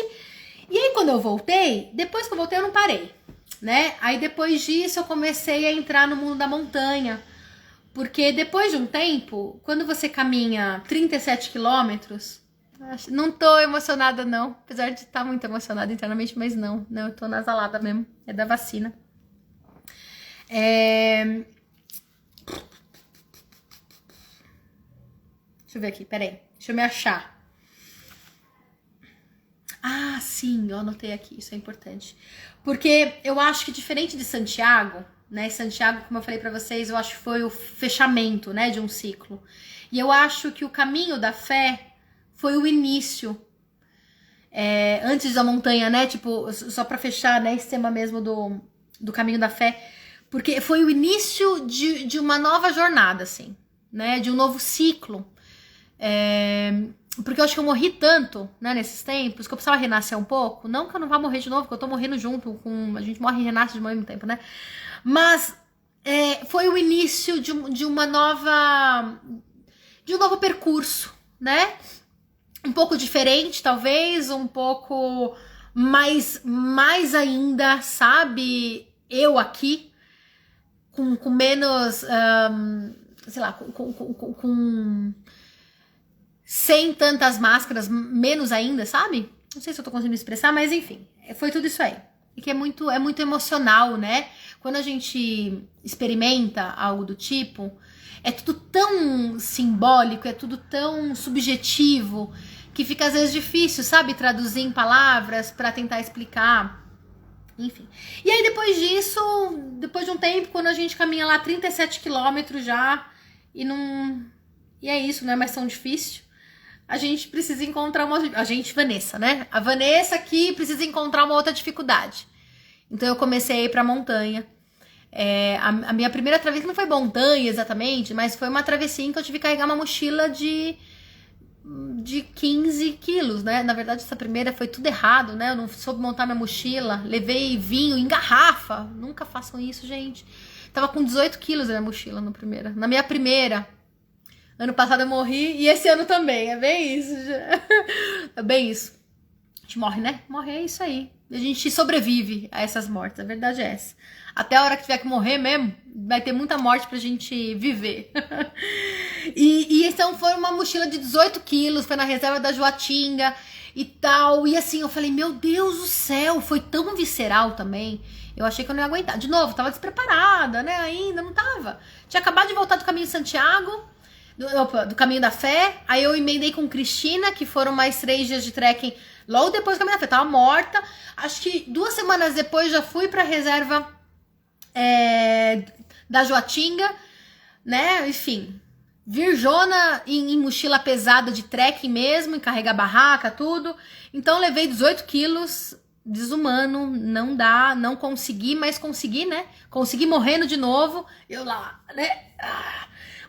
E aí, quando eu voltei, depois que eu voltei, eu não parei, né? Aí, depois disso, eu comecei a entrar no mundo da montanha. Porque depois de um tempo, quando você caminha 37 quilômetros, não tô emocionada, não. Apesar de estar muito emocionada internamente, mas não, eu tô nasalada mesmo. É da vacina. Deixa eu ver aqui, peraí. Deixa eu me achar. Ah, sim, eu anotei aqui, isso é importante. Porque eu acho que diferente de Santiago, né? Santiago, como eu falei pra vocês, eu acho que foi o fechamento, né, de um ciclo. E eu acho que o caminho da fé foi o início. Antes da montanha, né? Tipo, só pra fechar, né, esse tema mesmo do caminho da fé. Porque foi o início de uma nova jornada, assim, né? De um novo ciclo. Porque eu acho que eu morri tanto, né, nesses tempos, que eu precisava renascer um pouco. Não que eu não vá morrer de novo, porque eu tô morrendo junto com... A gente morre e renasce de mesmo tempo, né? Mas foi o início de uma nova... De um novo percurso, né? Um pouco diferente, talvez, um pouco mais ainda, sabe? Eu aqui, com menos, sei lá, sem tantas máscaras, menos ainda, sabe? Não sei se eu tô conseguindo expressar, mas enfim, foi tudo isso aí. E que é muito emocional, né? Quando a gente experimenta algo do tipo, é tudo tão simbólico, é tudo tão subjetivo, que fica às vezes difícil, sabe? Traduzir em palavras pra tentar explicar. Enfim. E aí depois disso, depois de um tempo, quando a gente caminha lá 37 quilômetros já, e é isso, não é mais tão difícil. A gente precisa encontrar a gente, Vanessa, né? A Vanessa aqui precisa encontrar uma outra dificuldade. Então eu comecei a ir pra montanha. A minha primeira travessia não foi montanha exatamente, mas foi uma travessia em que eu tive que carregar uma mochila de 15 quilos, né? Na verdade, essa primeira foi tudo errado, né? Eu não soube montar minha mochila. Levei vinho em garrafa. Nunca façam isso, gente. Tava com 18 quilos na minha mochila na minha primeira. Ano passado eu morri e esse ano também. É bem isso. É bem isso. A gente morre, né? Morre é isso aí. A gente sobrevive a essas mortes. A verdade é essa. Até a hora que tiver que morrer mesmo, vai ter muita morte pra gente viver. e então foi uma mochila de 18 quilos. Foi na reserva da Joatinga e tal. E assim, eu falei, meu Deus do céu. Foi tão visceral também. Eu achei que eu não ia aguentar. De novo, tava despreparada, né? Ainda não tava. Tinha acabado de voltar do Caminho de Santiago. Do Caminho da Fé, aí eu emendei com Cristina, que foram mais 3 dias de trekking logo depois do Caminho da Fé, tava morta, acho que 2 semanas depois já fui pra reserva da Joatinga, né, enfim, virjona em mochila pesada de trekking mesmo, em carregar barraca, tudo, então levei 18 quilos, desumano, não dá, não consegui, mas consegui, né, consegui morrendo de novo, eu lá, né,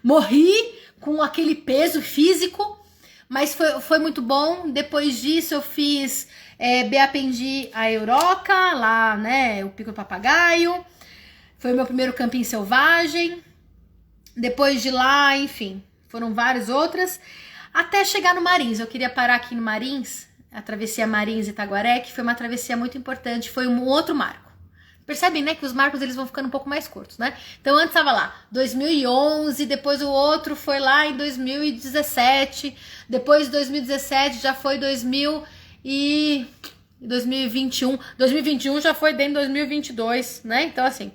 morri com aquele peso físico, mas foi muito bom. Depois disso eu fiz Beapendi a Euroca, lá, né, o Pico do Papagaio. Foi o meu primeiro camping selvagem. Depois de lá, enfim, foram várias outras. Até chegar no Marins. Eu queria parar aqui no Marins, a travessia Marins e Itaguaré, que foi uma travessia muito importante. Foi um outro marco. Percebem, né, que os marcos eles vão ficando um pouco mais curtos, né? Então antes tava lá, 2011, depois o outro foi lá em 2017, depois de 2017 já foi 2021, 2021 já foi dentro de 2022, né? Então assim,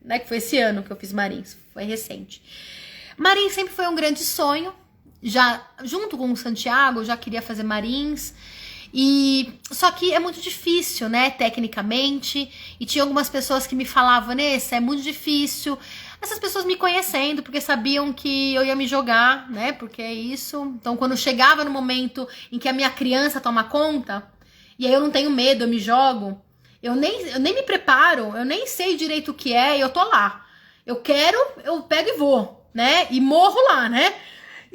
né, que foi esse ano que eu fiz Marins, foi recente. Marins sempre foi um grande sonho, já junto com o Santiago, eu já queria fazer Marins. E só que é muito difícil, né, tecnicamente, e tinha algumas pessoas que me falavam, Vanessa, é muito difícil. Essas pessoas me conhecendo, porque sabiam que eu ia me jogar, né, porque é isso. Então quando chegava no momento em que a minha criança toma conta, e aí eu não tenho medo, eu me jogo, eu nem me preparo, eu nem sei direito o que é, e eu tô lá. Eu quero, eu pego e vou, né, e morro lá, né.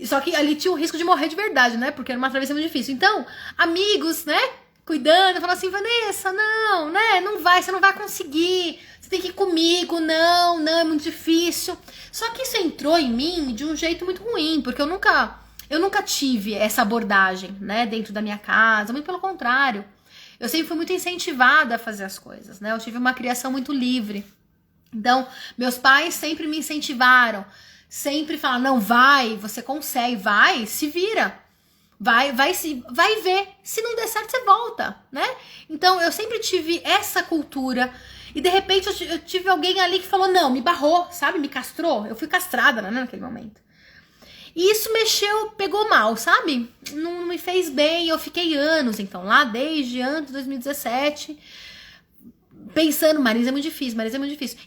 Só que ali tinha o risco de morrer de verdade, né? Porque era uma travessia muito difícil. Então, amigos, né? Cuidando, falando assim, Vanessa, não, né? Não vai, você não vai conseguir. Você tem que ir comigo, não, é muito difícil. Só que isso entrou em mim de um jeito muito ruim, porque eu nunca tive essa abordagem, né? Dentro da minha casa, muito pelo contrário. Eu sempre fui muito incentivada a fazer as coisas, né? Eu tive uma criação muito livre. Então, meus pais sempre me incentivaram. Sempre falar, não, vai, você consegue, vai, se vira, vai ver, se não der certo você volta, né? Então eu sempre tive essa cultura e de repente eu tive alguém ali que falou, não, me barrou, sabe, me castrou, eu fui castrada, né, naquele momento. E isso mexeu, pegou mal, sabe? Não me fez bem, eu fiquei anos, então, lá desde antes de 2017... pensando, Marins é muito difícil.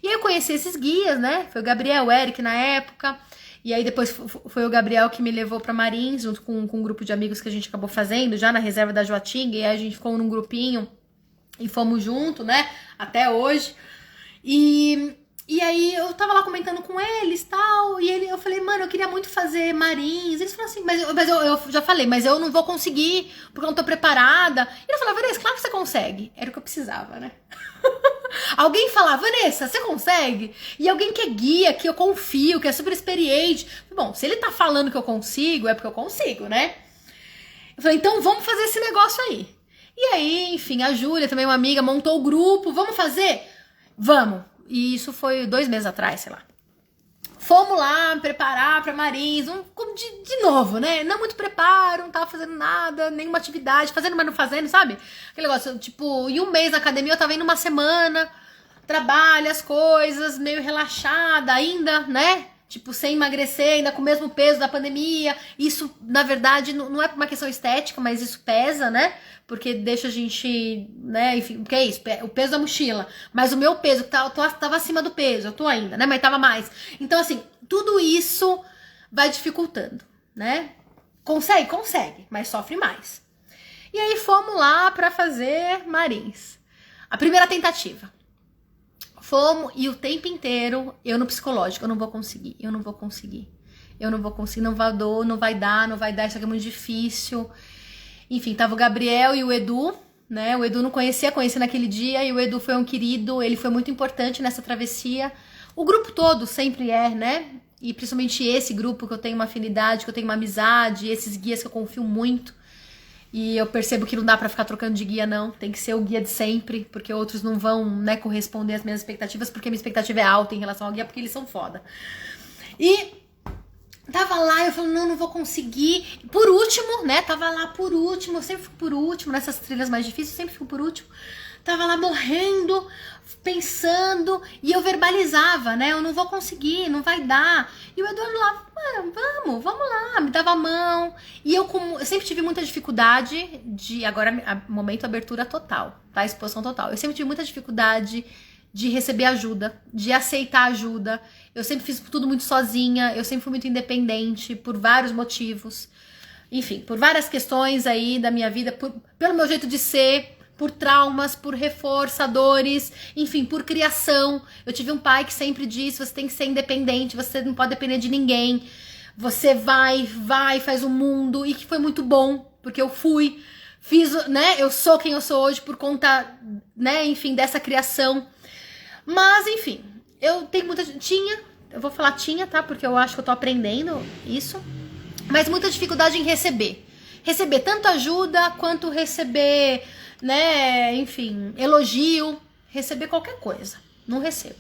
E aí eu conheci esses guias, né? Foi o Gabriel, o Eric na época. E aí depois foi o Gabriel que me levou pra Marins, junto com um grupo de amigos que a gente acabou fazendo, já na reserva da Joatinga. E aí a gente ficou num grupinho e fomos junto, né? Até hoje. E aí eu tava lá comentando com eles e tal. E eu falei, mano, eu queria muito fazer Marins. Eles falaram assim, mas eu já falei, mas eu não vou conseguir, porque eu não tô preparada. E eu falei, Vanessa, claro que você consegue. Era o que eu precisava, né? Alguém falar, Vanessa, você consegue? E alguém que é guia, que eu confio, que é super experiente. Bom, se ele tá falando que eu consigo, é porque eu consigo, né? Eu falei, então vamos fazer esse negócio aí. E aí, enfim, a Júlia, também uma amiga, montou o grupo. Vamos fazer? Vamos. E isso foi 2 meses atrás, sei lá. fomos lá preparar pra Marins, de novo, né? Não muito preparo, não tava fazendo nada, nenhuma atividade, fazendo, mas não fazendo, sabe? Aquele negócio, tipo, e um mês na academia, eu tava indo uma semana, trabalho, as coisas, meio relaxada ainda, né? Tipo, sem emagrecer, ainda com o mesmo peso da pandemia. Isso, na verdade, não é uma questão estética, mas isso pesa, né? Porque deixa a gente, né? Enfim, o que é isso? O peso da mochila. Mas o meu peso, tava acima do peso, eu tô ainda, né? Mas tava mais. Então, assim, tudo isso vai dificultando, né? Consegue? Consegue, mas sofre mais. E aí fomos lá pra fazer Marins. A primeira tentativa. Fomos, e o tempo inteiro, eu no psicológico, eu não vou conseguir, não vai dar, isso aqui é muito difícil. Enfim, tava o Gabriel e o Edu, né? O Edu não conhecia naquele dia, e o Edu foi um querido, ele foi muito importante nessa travessia. O grupo todo sempre é, né? E principalmente esse grupo que eu tenho uma afinidade, que eu tenho uma amizade, esses guias que eu confio muito. E eu percebo que não dá pra ficar trocando de guia, não. Tem que ser o guia de sempre, porque outros não vão, né, corresponder às minhas expectativas, porque a minha expectativa é alta em relação ao guia, porque eles são foda. E tava lá, eu falei, não vou conseguir. Por último, né, tava lá por último, eu sempre fico por último, nessas trilhas mais difíceis, eu sempre fico por último. Tava lá morrendo, pensando, e eu verbalizava, né, eu não vou conseguir, não vai dar. E o Eduardo lá, vamos lá, me dava a mão. E eu sempre tive muita dificuldade agora, momento abertura total, tá, exposição total. Eu sempre tive muita dificuldade de receber ajuda, de aceitar ajuda. Eu sempre fiz tudo muito sozinha, eu sempre fui muito independente, por vários motivos. Enfim, por várias questões aí da minha vida, pelo meu jeito de ser, por traumas, por reforçadores, enfim, por criação. Eu tive um pai que sempre disse, você tem que ser independente, você não pode depender de ninguém. Você vai, faz o mundo, e que foi muito bom, porque eu fiz, né, eu sou quem eu sou hoje por conta, né, enfim, dessa criação. Mas, enfim, eu tenho eu vou falar tinha, tá, porque eu acho que eu tô aprendendo isso, mas muita dificuldade em receber tanto ajuda, quanto receber, né, enfim, elogio, receber qualquer coisa, não recebo.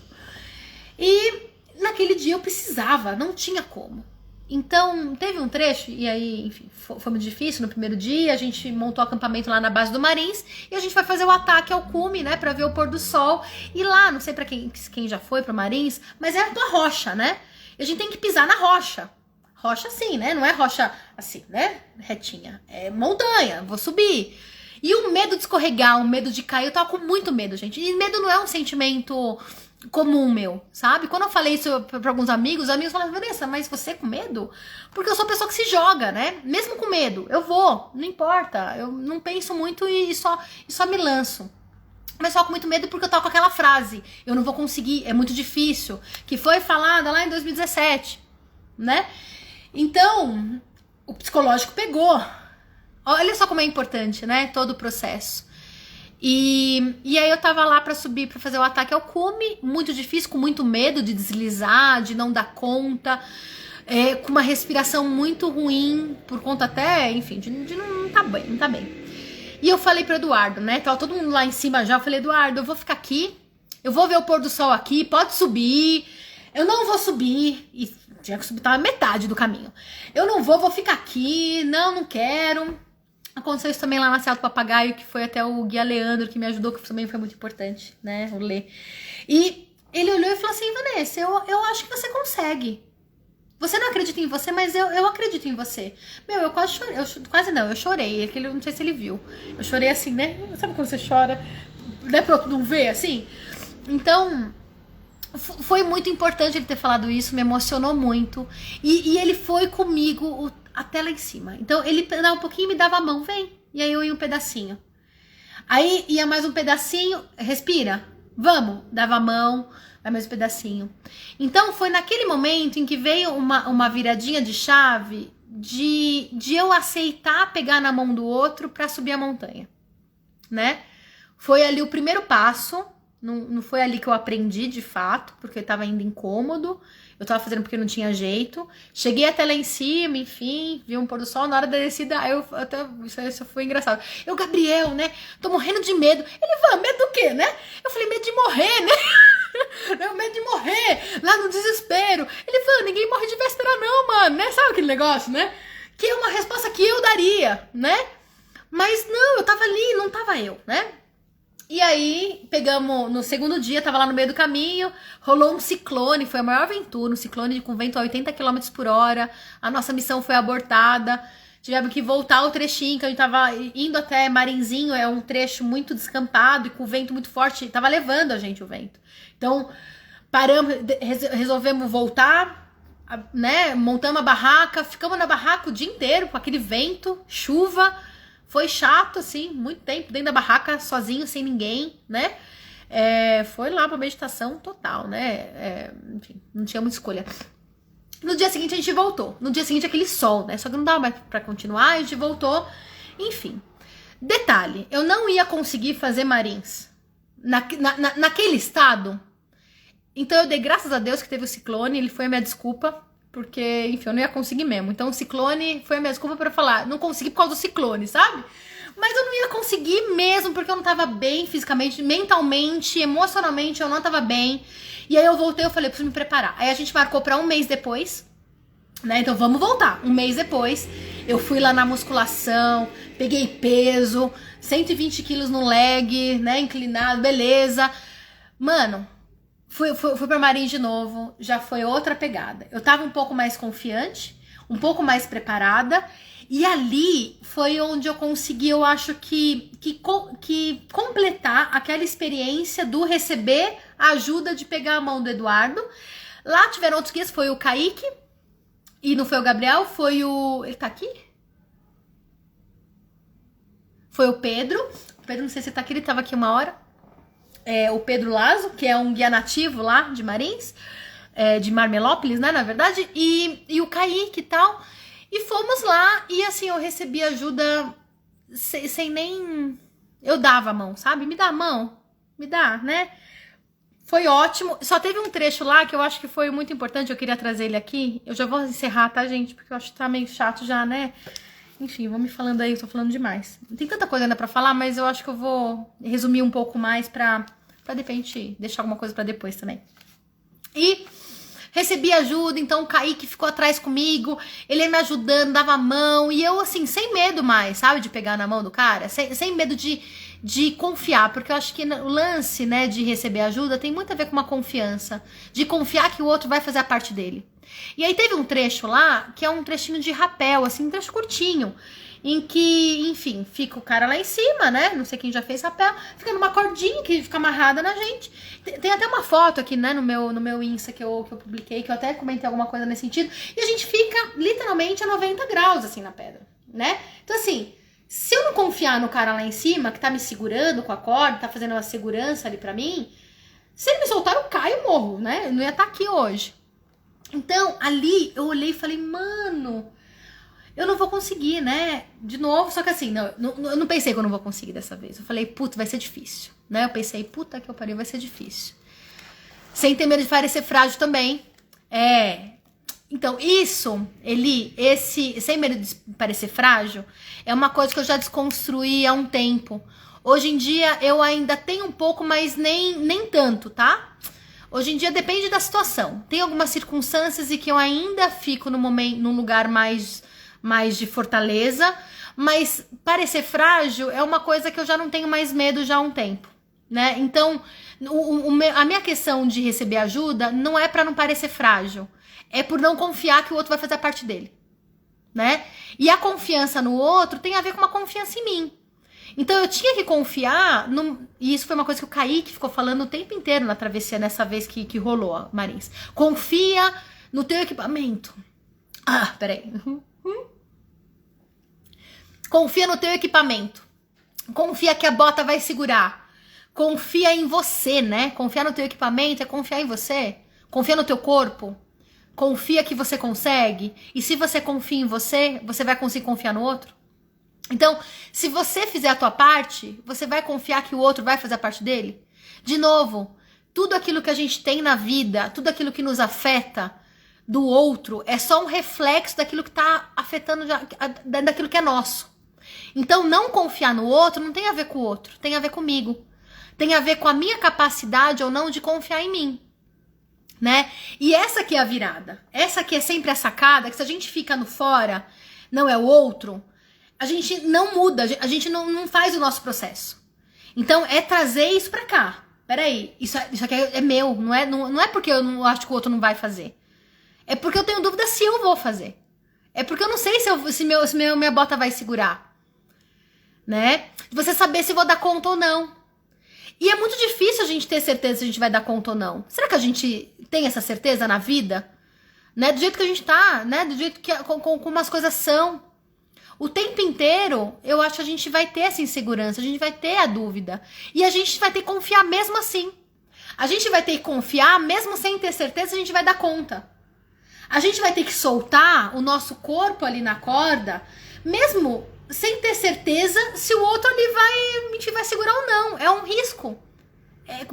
E naquele dia eu precisava, não tinha como. Então, teve um trecho, e aí, enfim, foi muito difícil no primeiro dia, a gente montou acampamento lá na base do Marins, e a gente vai fazer o ataque ao cume, né, pra ver o pôr do sol, e lá, não sei pra quem já foi pro Marins, mas é uma rocha, né, e a gente tem que pisar na rocha. Rocha assim, né, não é rocha assim, né, retinha, é montanha, vou subir. E o medo de escorregar, o medo de cair, eu tava com muito medo, gente, e medo não é um sentimento comum meu, sabe? Quando eu falei isso pra alguns amigos, os amigos falaram, Vanessa, mas você com medo? Porque eu sou a pessoa que se joga, né? Mesmo com medo, eu vou, não importa, eu não penso muito e só me lanço. Mas só com muito medo porque eu tava com aquela frase, eu não vou conseguir, é muito difícil, que foi falada lá em 2017, né? Então, o psicológico pegou. Olha só como é importante, né? Todo o processo. E aí eu tava lá pra subir, pra fazer o ataque ao cume, muito difícil, com muito medo de deslizar, de não dar conta, com uma respiração muito ruim, por conta até, enfim, de não tá bem, não tá bem. E eu falei pro Eduardo, né, tava todo mundo lá em cima já, eu falei, Eduardo, eu vou ficar aqui, eu vou ver o pôr do sol aqui, pode subir, eu não vou subir, e tinha que subir, tava metade do caminho, eu não vou ficar aqui, não quero. Aconteceu isso também lá na Serra do Papagaio, que foi até o guia Leandro que me ajudou, que também foi muito importante, né, o Lê. E ele olhou e falou assim, Vanessa, eu acho que você consegue. Você não acredita em você, mas eu acredito em você. Meu, eu quase chorei, eu chorei, aquele, não sei se ele viu. Eu chorei assim, né, sabe quando você chora, né, pra outro não ver, assim? Então, foi muito importante ele ter falado isso, me emocionou muito. E ele foi comigo até lá em cima. Então ele dava um pouquinho e me dava a mão, vem. E aí eu ia um pedacinho. Aí ia mais um pedacinho, respira, vamos. Dava a mão, vai mais um pedacinho. Então foi naquele momento em que veio uma viradinha de chave de eu aceitar pegar na mão do outro pra subir a montanha, né? Foi ali o primeiro passo. Não foi ali que eu aprendi de fato, porque eu tava ainda incômodo. Eu tava fazendo porque não tinha jeito. Cheguei até lá em cima, enfim, vi um pôr do sol. Na hora da descida, isso foi engraçado. Gabriel, né? Tô morrendo de medo. Ele, medo do quê, né? Eu falei, medo de morrer, né? Eu medo de morrer, lá no desespero. Ele falou, ninguém morre de véspera não, mano, né? Sabe aquele negócio, né? Que é uma resposta que eu daria, né? Mas não, eu tava ali, não tava eu, né? E aí, pegamos, no segundo dia, tava lá no meio do caminho, rolou um ciclone, foi a maior aventura, um ciclone com vento a 80 km por hora, a nossa missão foi abortada, tivemos que voltar o trechinho, que a gente tava indo até Marinzinho, é um trecho muito descampado e com vento muito forte, tava levando a gente o vento. Então, paramos, resolvemos voltar, né, montamos a barraca, ficamos na barraca o dia inteiro com aquele vento, chuva. Foi chato, assim, muito tempo dentro da barraca, sozinho, sem ninguém, né? Foi lá pra meditação total, né? Enfim, não tinha muita escolha. No dia seguinte a gente voltou. No dia seguinte aquele sol, né? Só que não dava mais pra continuar, a gente voltou. Enfim. Detalhe, eu não ia conseguir fazer Marins naquele estado. Então eu dei graças a Deus que teve o ciclone, ele foi a minha desculpa. Porque, enfim, eu não ia conseguir mesmo. Então o ciclone foi a minha desculpa pra falar. Não consegui por causa do ciclone, sabe? Mas eu não ia conseguir mesmo, porque eu não tava bem fisicamente, mentalmente, emocionalmente, eu não tava bem. E aí eu voltei, eu falei, preciso me preparar. Aí a gente marcou pra um mês depois, né? Então vamos voltar. Um mês depois, eu fui lá na musculação, peguei peso, 120 quilos no leg, né? Inclinado, beleza. Mano... Fui pra Marins de novo, já foi outra pegada. Eu tava um pouco mais confiante, um pouco mais preparada, e ali foi onde eu consegui, eu acho que completar aquela experiência do receber a ajuda de pegar a mão do Eduardo. Lá tiveram outros guias, foi o Kaique, e não foi o Gabriel, foi o... Ele tá aqui? Foi o Pedro. O Pedro, não sei se tá aqui, ele tava aqui uma hora. O Pedro Lazo, que é um guia nativo lá de Marins, de Marmelópolis, né, na verdade, e o Kaique e tal, e fomos lá, e assim, eu recebi ajuda sem nem... Eu dava a mão, sabe? Me dá a mão, me dá, né? Foi ótimo, só teve um trecho lá que eu acho que foi muito importante, eu queria trazer ele aqui, eu já vou encerrar, tá, gente? Porque eu acho que tá meio chato já, né? Enfim, vão me falando aí, eu tô falando demais. Tem tanta coisa ainda pra falar, mas eu acho que eu vou resumir um pouco mais pra de repente deixar alguma coisa pra depois também. E recebi ajuda, então o Kaique ficou atrás comigo, ele ia me ajudando, dava a mão, e eu assim, sem medo mais, sabe, de pegar na mão do cara, sem medo de confiar, porque eu acho que o lance, né, de receber ajuda tem muito a ver com uma confiança, de confiar que o outro vai fazer a parte dele. E aí teve um trecho lá, que é um trechinho de rapel, assim, um trecho curtinho, em que, enfim, fica o cara lá em cima, né, não sei quem já fez rapel, fica numa cordinha que fica amarrada na gente. Tem até uma foto aqui, né, no meu Insta que eu publiquei, que eu até comentei alguma coisa nesse sentido, e a gente fica literalmente a 90 graus, assim, na pedra, né. Então, assim, se eu não confiar no cara lá em cima, que tá me segurando com a corda, tá fazendo uma segurança ali pra mim, se ele me soltar, eu caio e morro, né, eu não ia estar aqui hoje. Então, ali, eu olhei e falei, mano, eu não vou conseguir, né? De novo, só que assim, eu não pensei que eu não vou conseguir dessa vez. Eu falei, puta, vai ser difícil, né? Eu pensei, puta que eu pariu, vai ser difícil. Sem ter medo de parecer frágil também. Então, isso, sem medo de parecer frágil, é uma coisa que eu já desconstruí há um tempo. Hoje em dia, eu ainda tenho um pouco, mas nem tanto, tá? Hoje em dia depende da situação. Tem algumas circunstâncias em que eu ainda fico num lugar mais de fortaleza, mas parecer frágil é uma coisa que eu já não tenho mais medo já há um tempo, né? Então, a minha questão de receber ajuda não é para não parecer frágil, é por não confiar que o outro vai fazer a parte dele, né? E a confiança no outro tem a ver com uma confiança em mim. Então eu tinha que confiar, e isso foi uma coisa que o Kaique ficou falando o tempo inteiro na travessia, nessa vez que rolou, Marins. Confia no teu equipamento. Peraí. Confia no teu equipamento. Confia que a bota vai segurar. Confia em você, né? Confiar no teu equipamento é confiar em você. Confia no teu corpo. Confia que você consegue. E se você confia em você, você vai conseguir confiar no outro. Então, se você fizer a tua parte, você vai confiar que o outro vai fazer a parte dele? De novo, tudo aquilo que a gente tem na vida, tudo aquilo que nos afeta do outro, é só um reflexo daquilo que está afetando, daquilo que é nosso. Então, não confiar no outro não tem a ver com o outro, tem a ver comigo. tem a ver com a minha capacidade ou não de confiar em mim, né? E essa aqui é a virada. Essa aqui é sempre a sacada, que se a gente fica no fora, não é o outro, a gente não muda, a gente não faz o nosso processo. Então, é trazer isso pra cá. Peraí, isso aqui é meu, não é porque eu não acho que o outro não vai fazer. É porque eu tenho dúvida se eu vou fazer. É porque eu não sei se minha bota vai segurar. Né? Você saber se vou dar conta ou não. E é muito difícil a gente ter certeza se a gente vai dar conta ou não. Será que a gente tem essa certeza na vida? Né? Do jeito que a gente tá, né? Do jeito que como as coisas são. O tempo inteiro, eu acho que a gente vai ter essa insegurança, a gente vai ter a dúvida. E a gente vai ter que confiar mesmo assim. A gente vai ter que confiar mesmo sem ter certeza se a gente vai dar conta. A gente vai ter que soltar o nosso corpo ali na corda, mesmo sem ter certeza se o outro ali vai segurar ou não. É um risco.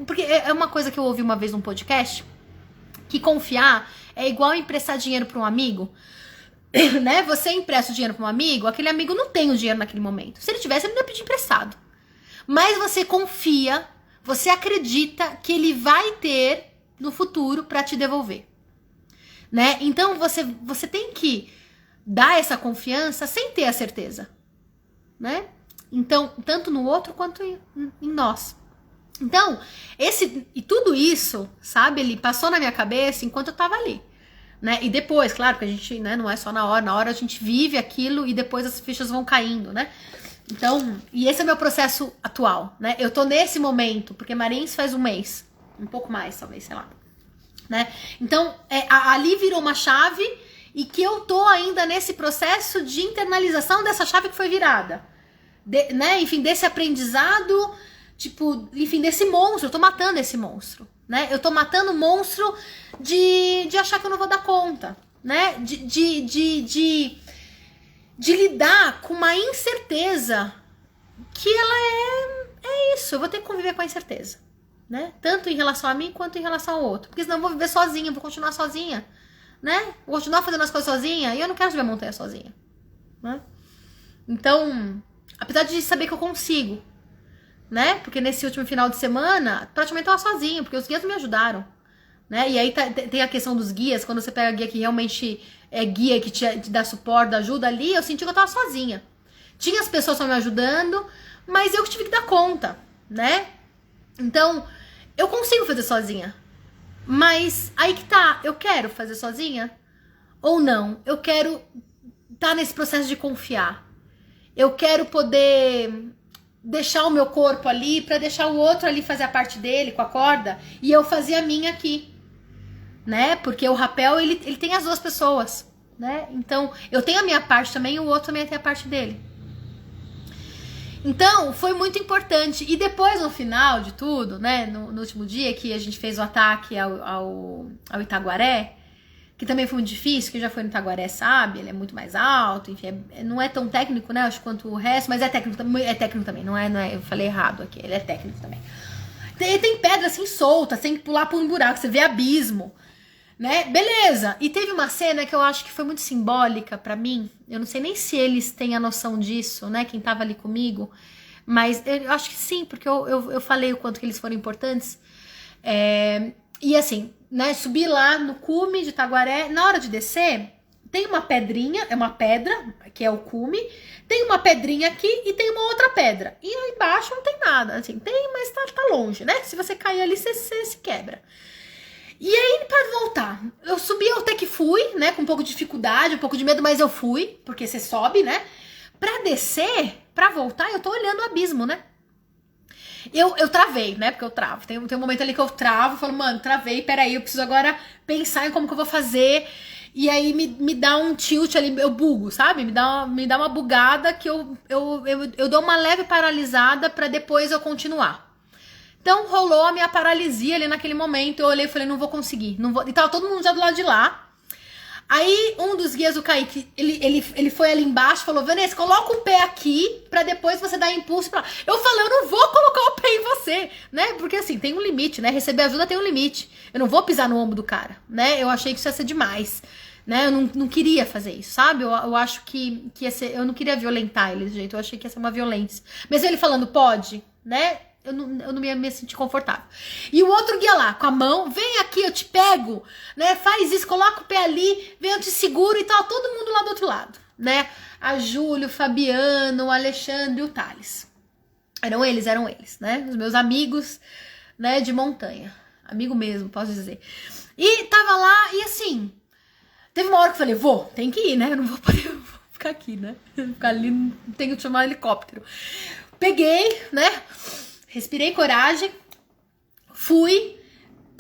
Porque é uma coisa que eu ouvi uma vez num podcast, que confiar é igual emprestar dinheiro para um amigo. Né? Você empresta o dinheiro para um amigo, aquele amigo não tem o dinheiro naquele momento. Se ele tivesse, ele não ia pedir emprestado. Mas você confia, você acredita que ele vai ter no futuro para te devolver. Né? Então você tem que dar essa confiança sem ter a certeza. Né? Então, tanto no outro quanto em nós. Então, e tudo isso, sabe, ele passou na minha cabeça enquanto eu tava ali. Né? E depois, claro, que a gente, né, não é só na hora a gente vive aquilo e depois as fichas vão caindo, né? Então, e esse é o meu processo atual, né? Eu tô nesse momento, porque Marins faz um mês, um pouco mais, talvez, sei lá, né? Então, ali virou uma chave e que eu tô ainda nesse processo de internalização dessa chave que foi virada, né? Enfim, desse aprendizado, tipo, enfim, desse monstro, eu tô matando esse monstro. Né? Eu tô matando o monstro de achar que eu não vou dar conta, né? De lidar com uma incerteza que ela é isso. Eu vou ter que conviver com a incerteza, né? Tanto em relação a mim quanto em relação ao outro. Porque senão eu vou viver sozinha, vou continuar sozinha, né? Vou continuar fazendo as coisas sozinha e eu não quero subir a montanha sozinha, né? Então, apesar de saber que eu consigo, né? Porque nesse último final de semana, praticamente eu tava sozinha, porque os guias não me ajudaram, né? E aí tem a questão dos guias, quando você pega guia que realmente é guia, que te dá suporte, ajuda ali, eu senti que eu tava sozinha. Tinha as pessoas só me ajudando, mas eu que tive que dar conta, né? Então, eu consigo fazer sozinha. Mas aí que tá, eu quero fazer sozinha ou não? Eu quero estar nesse processo de confiar. Eu quero poder deixar o meu corpo ali pra deixar o outro ali fazer a parte dele com a corda e eu fazer a minha aqui, né? Porque o rapel, ele tem as duas pessoas, né? Então, eu tenho a minha parte também e o outro também tem a parte dele. Então, foi muito importante. E depois, no final de tudo, né? No último dia que a gente fez o ataque ao Itaguaré, que também foi muito difícil, quem já foi no Itaguaré sabe, ele é muito mais alto, enfim, não é tão técnico, né, acho, quanto o resto, mas é técnico também, não é, eu falei errado aqui, ele é técnico também. Tem pedra assim solta, tem que pular por um buraco, você vê abismo, né, beleza. E teve uma cena que eu acho que foi muito simbólica pra mim, eu não sei nem se eles têm a noção disso, né, quem tava ali comigo, mas eu acho que sim, porque eu falei o quanto que eles foram importantes, e assim, né, subi lá no cume de Itaguaré, na hora de descer, tem uma pedrinha, é uma pedra, que é o cume, tem uma pedrinha aqui e tem uma outra pedra. E aí embaixo não tem nada, assim, tem, mas tá longe, né? Se você cair ali, você se quebra. E aí, pra voltar, eu subi, eu até que fui, né, com um pouco de dificuldade, um pouco de medo, mas eu fui, porque você sobe, né? Pra descer, pra voltar, eu tô olhando o abismo, né? Eu travei, né? Porque eu travo. Tem um momento ali que eu travo, falo, mano, travei, peraí, eu preciso agora pensar em como que eu vou fazer. E aí me dá um tilt ali, eu bugo, sabe? Me dá uma bugada que eu dou uma leve paralisada pra depois eu continuar. Então rolou a minha paralisia ali naquele momento. Eu olhei e falei, não vou conseguir. Não vou. E tava todo mundo já do lado de lá. Aí, um dos guias, o Kaique, ele foi ali embaixo e falou, Vanessa, coloca o pé aqui pra depois você dar impulso pra lá. Eu falei, eu não vou colocar o pé em você, né? Porque assim, tem um limite, né? Receber ajuda tem um limite. Eu não vou pisar no ombro do cara, né? Eu achei que isso ia ser demais, né? Eu não queria fazer isso, sabe? Eu acho que ia ser... Eu não queria violentar ele desse jeito, eu achei que ia ser uma violência. Mas ele falando, pode, né? eu não ia me sentir confortável. E o outro guia lá, com a mão, vem aqui, eu te pego, né? Faz isso, coloca o pé ali, vem, eu te seguro e tal, todo mundo lá do outro lado, né? A Júlia, o Fabiano, o Alexandre e o Thales. Eram eles, né? Os meus amigos, né, de montanha. Amigo mesmo, posso dizer. E tava lá, e assim, teve uma hora que eu falei, tem que ir, né? Eu não vou poder ficar aqui, né? Ficar ali, tenho que chamar um helicóptero. Peguei, né? Respirei coragem, fui,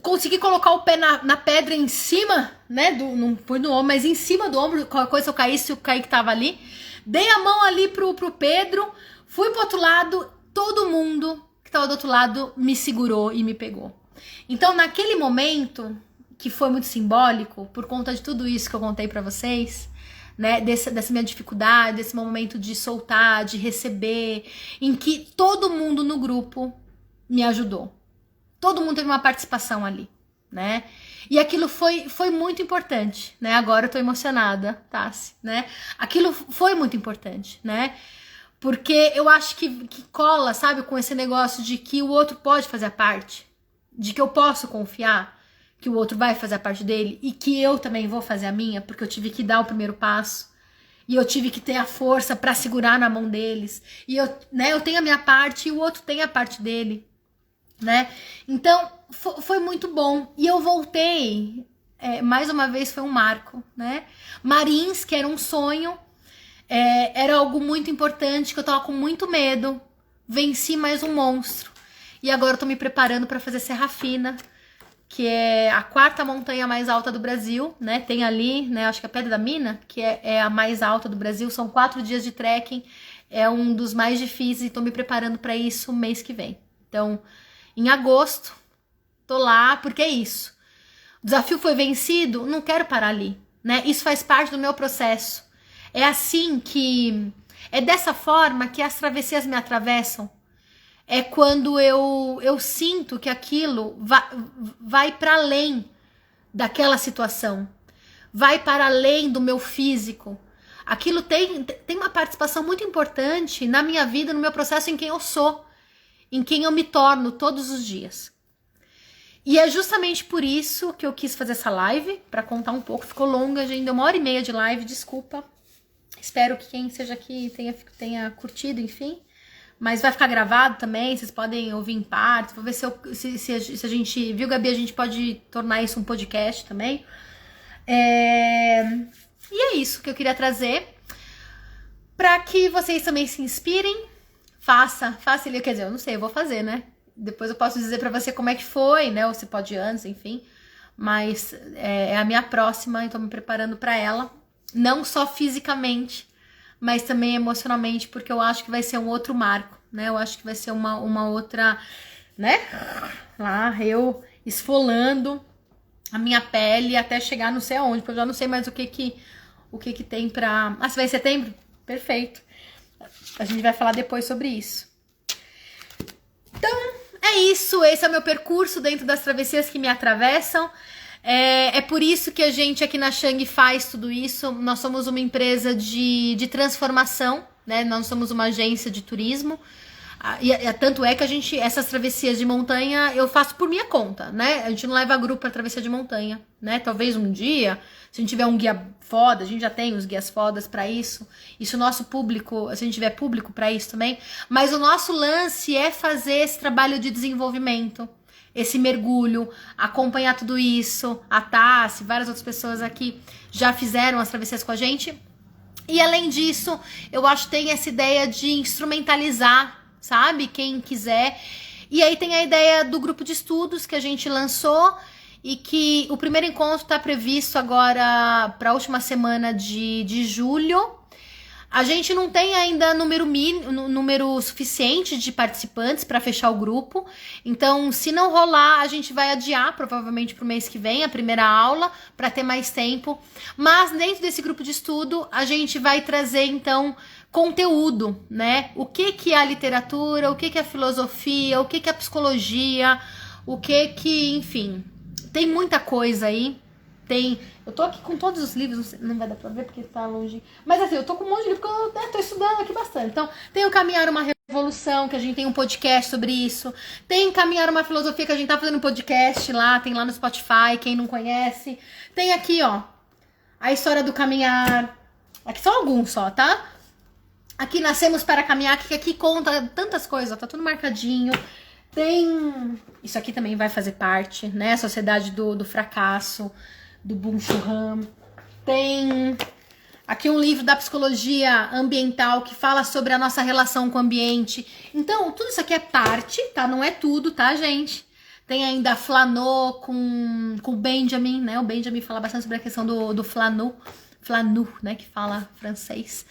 consegui colocar o pé na pedra em cima, né? Não pus no ombro, mas em cima do ombro, qualquer coisa, se eu caísse, o Kaique tava ali. Dei a mão ali pro Pedro, fui pro outro lado, todo mundo que tava do outro lado me segurou e me pegou. Então, naquele momento, que foi muito simbólico, por conta de tudo isso que eu contei pra vocês, né, dessa minha dificuldade, desse momento de soltar, de receber, em que todo mundo no grupo me ajudou. Todo mundo teve uma participação ali, né? E aquilo foi muito importante, né? Agora eu tô emocionada, Tassi, né? Aquilo foi muito importante, né? Porque eu acho que cola, sabe, com esse negócio de que o outro pode fazer a parte, de que eu posso confiar que o outro vai fazer a parte dele e que eu também vou fazer a minha, porque eu tive que dar o primeiro passo e eu tive que ter a força para segurar na mão deles e eu tenho a minha parte e o outro tem a parte dele, né? Então foi muito bom e eu voltei, mais uma vez foi um marco, né? Marins, que era um sonho, era algo muito importante, que eu tava com muito medo, venci mais um monstro e agora eu tô me preparando para fazer Serra Fina, que é a 4ª montanha mais alta do Brasil, né? Tem ali, né? Acho que a Pedra da Mina, que é a mais alta do Brasil. São 4 dias de trekking. É um dos mais difíceis e tô me preparando para isso mês que vem. Então, em agosto, tô lá, porque é isso. O desafio foi vencido, não quero parar ali, né? Isso faz parte do meu processo. É assim que... É dessa forma que as travessias me atravessam. É quando eu sinto que aquilo vai para além daquela situação, vai para além do meu físico. Aquilo tem uma participação muito importante na minha vida, no meu processo, em quem eu sou, em quem eu me torno todos os dias. E é justamente por isso que eu quis fazer essa live, para contar um pouco. Ficou longa, gente, deu 1h30 de live, desculpa. Espero que quem seja aqui tenha curtido, enfim. Mas vai ficar gravado também, vocês podem ouvir em partes. Vou ver se a gente... Viu, Gabi? A gente pode tornar isso um podcast também. E é isso que eu queria trazer. Para que vocês também se inspirem. Faça, quer dizer, eu não sei, eu vou fazer, né? Depois eu posso dizer para você como é que foi, né? Ou se pode antes, enfim. Mas é a minha próxima, então me preparando para ela. Não só fisicamente, mas também emocionalmente, porque eu acho que vai ser um outro marco, né? Eu acho que vai ser uma outra, né? Lá, eu esfolando a minha pele até chegar não sei aonde, porque eu já não sei mais o que tem pra... Ah, você vai em setembro? Perfeito. A gente vai falar depois sobre isso. Então, é isso. Esse é o meu percurso dentro das travessias que me atravessam. É por isso que a gente aqui na Shang faz tudo isso. Nós somos uma empresa de transformação, né? Nós somos uma agência de turismo. Tanto é que essas travessias de montanha eu faço por minha conta, né? A gente não leva grupo pra travessia de montanha, né? Talvez um dia, se a gente tiver um guia foda, a gente já tem os guias fodas pra isso. E se o nosso público, se a gente tiver público pra isso também. Mas o nosso lance é fazer esse trabalho de desenvolvimento, esse mergulho, acompanhar tudo isso. A Tassi, várias outras pessoas aqui já fizeram as travessias com a gente. E além disso, eu acho que tem essa ideia de instrumentalizar, sabe? Quem quiser. E aí tem a ideia do grupo de estudos que a gente lançou e que o primeiro encontro está previsto agora para a última semana de julho. A gente não tem ainda número suficiente de participantes para fechar o grupo. Então, se não rolar, a gente vai adiar provavelmente para o mês que vem a primeira aula para ter mais tempo. Mas dentro desse grupo de estudo, a gente vai trazer então conteúdo, né? O que é a literatura, o que é a filosofia, o que é a psicologia, enfim, tem muita coisa aí. Eu tô aqui com todos os livros, não vai dar pra ver porque tá longe. Mas assim, eu tô com um monte de livro porque eu tô estudando aqui bastante. Então, tem o Caminhar uma evolução, que a gente tem um podcast sobre isso. Tem Caminhar uma Filosofia, que a gente tá fazendo um podcast lá, tem lá no Spotify, quem não conhece. Tem aqui, ó, a história do caminhar. Aqui são alguns só, tá? Aqui Nascemos para Caminhar, que aqui conta tantas coisas, ó, tá tudo marcadinho. Tem... Isso aqui também vai fazer parte, né? A Sociedade do Fracasso, do Byung-Chul Han. Tem... Aqui um livro da psicologia ambiental que fala sobre a nossa relação com o ambiente. Então, tudo isso aqui é parte, tá? Não é tudo, tá, gente? Tem ainda Flanot com o Benjamin, né? O Benjamin fala bastante sobre a questão do Flanot, né? Que fala francês.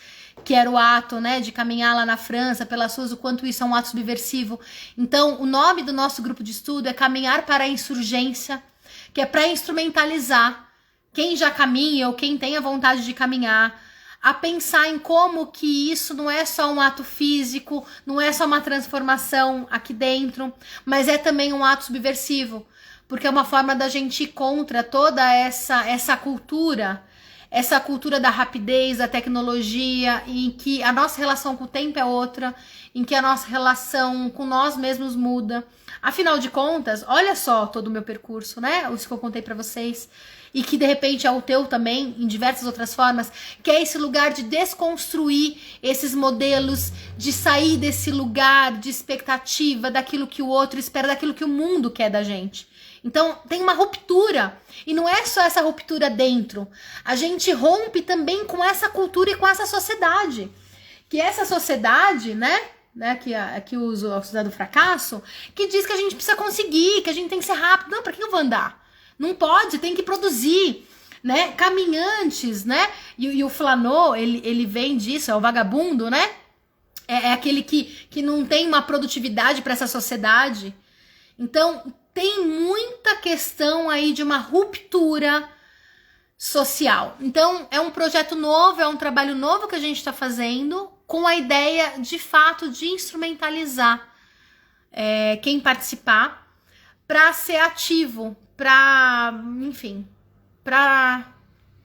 Que era o ato, né? De caminhar lá na França pelas ruas, o quanto isso é um ato subversivo. Então, o nome do nosso grupo de estudo é Caminhar para a Insurgência, que é para instrumentalizar quem já caminha ou quem tem a vontade de caminhar, a pensar em como que isso não é só um ato físico, não é só uma transformação aqui dentro, mas é também um ato subversivo, porque é uma forma da gente ir contra toda essa cultura da rapidez, da tecnologia, em que a nossa relação com o tempo é outra, em que a nossa relação com nós mesmos muda. Afinal de contas, olha só todo o meu percurso, né? Isso que eu contei pra vocês. E que de repente é o teu também, em diversas outras formas, que é esse lugar de desconstruir esses modelos, de sair desse lugar de expectativa daquilo que o outro espera, daquilo que o mundo quer da gente. Então tem uma ruptura, e não é só essa ruptura dentro, a gente rompe também com essa cultura e com essa sociedade. Que essa sociedade, né, que usa a sociedade do fracasso, que diz que a gente precisa conseguir, que a gente tem que ser rápido. Não, pra que eu vou andar? Não pode, tem que produzir, né? Caminhantes, né? E o Flanot, ele vem disso, é o vagabundo, né? É aquele que não tem uma produtividade para essa sociedade. Então, tem muita questão aí de uma ruptura social. Então, é um projeto novo, é um trabalho novo que a gente está fazendo, com a ideia, de fato, de instrumentalizar quem participar para ser ativo, para, enfim, para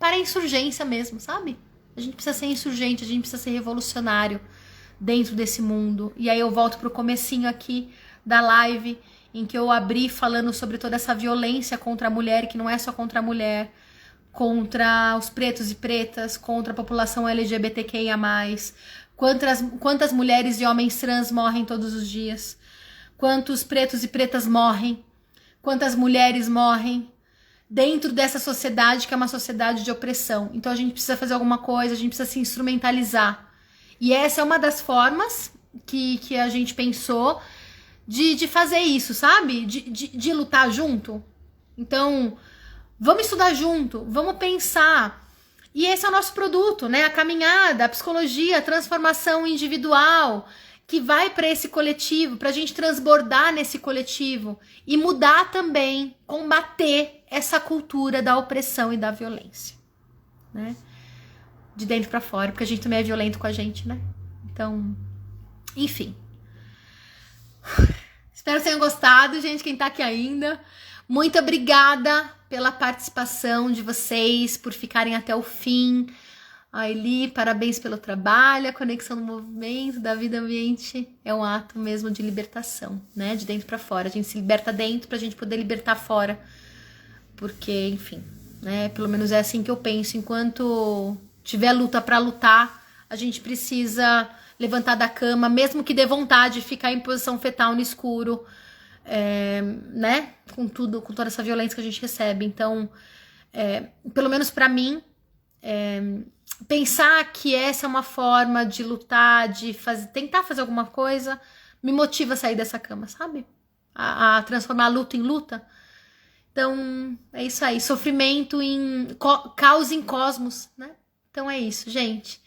a insurgência mesmo, sabe? A gente precisa ser insurgente, a gente precisa ser revolucionário dentro desse mundo. E aí eu volto pro comecinho aqui da live, em que eu abri falando sobre toda essa violência contra a mulher, que não é só contra a mulher, contra os pretos e pretas, contra a população LGBTQIA+, quantas mulheres e homens trans morrem todos os dias, quantos pretos e pretas morrem, quantas mulheres morrem dentro dessa sociedade que é uma sociedade de opressão. Então a gente precisa fazer alguma coisa, a gente precisa se instrumentalizar. E essa é uma das formas que a gente pensou de fazer isso, sabe? De lutar junto. Então, vamos estudar junto, vamos pensar. E esse é o nosso produto, né? A caminhada, a psicologia, a transformação individual, que vai para esse coletivo, para a gente transbordar nesse coletivo e mudar também, combater essa cultura da opressão e da violência, né? De dentro para fora, porque a gente também é violento com a gente, né? Então, enfim. Espero que tenham gostado, gente, quem tá aqui ainda. Muito obrigada pela participação de vocês, por ficarem até o fim. A Eli, parabéns pelo trabalho, a conexão do movimento, da vida ambiente é um ato mesmo de libertação, né? De dentro para fora. A gente se liberta dentro pra gente poder libertar fora. Porque, enfim, né? Pelo menos é assim que eu penso. Enquanto tiver luta para lutar, a gente precisa levantar da cama, mesmo que dê vontade de ficar em posição fetal no escuro, né? Com toda essa violência que a gente recebe. Então, pelo menos para mim, pensar que essa é uma forma de lutar, de tentar fazer alguma coisa, me motiva a sair dessa cama, sabe? A transformar a luta em luta. Então, é isso aí. Sofrimento em caos em cosmos, né? Então é isso, gente.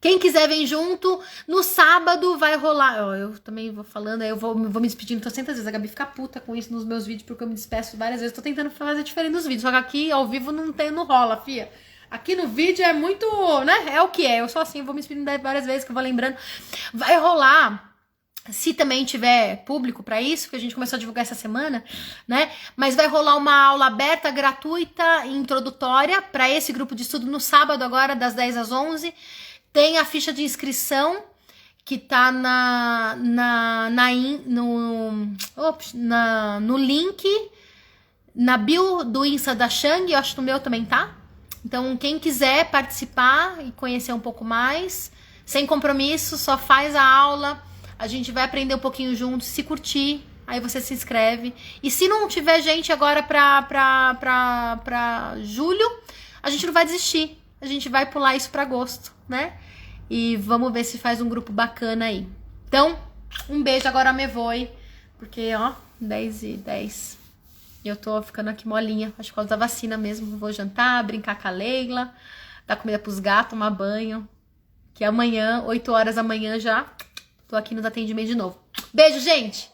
Quem quiser vir junto, no sábado vai rolar. Ó, eu também vou falando, aí eu vou me despedindo 300 vezes. A Gabi fica puta com isso nos meus vídeos, porque eu me despeço várias vezes. Tô tentando fazer diferente nos vídeos, só que aqui ao vivo não rola, fia. Aqui no vídeo é muito, né? É o que é. Eu sou assim, vou me despedindo várias vezes, que eu vou lembrando. Vai rolar, se também tiver público pra isso, que a gente começou a divulgar essa semana, né? Mas vai rolar uma aula aberta, gratuita, introdutória pra esse grupo de estudo no sábado agora, das 10 às 11. Tem a ficha de inscrição, que tá no link, na bio do Insta da Shang, eu acho que no meu também tá. Então, quem quiser participar e conhecer um pouco mais, sem compromisso, só faz a aula, a gente vai aprender um pouquinho juntos, se curtir, aí você se inscreve. E se não tiver gente agora pra julho, a gente não vai desistir, a gente vai pular isso pra agosto, né? E vamos ver se faz um grupo bacana aí. Então, um beijo, agora me voe, porque, ó, 10h10. E eu tô ficando aqui molinha, acho que por causa da vacina mesmo. Vou jantar, brincar com a Leila, dar comida pros gatos, tomar banho. Que amanhã, 8 horas da manhã já, tô aqui nos atendimentos de novo. Beijo, gente!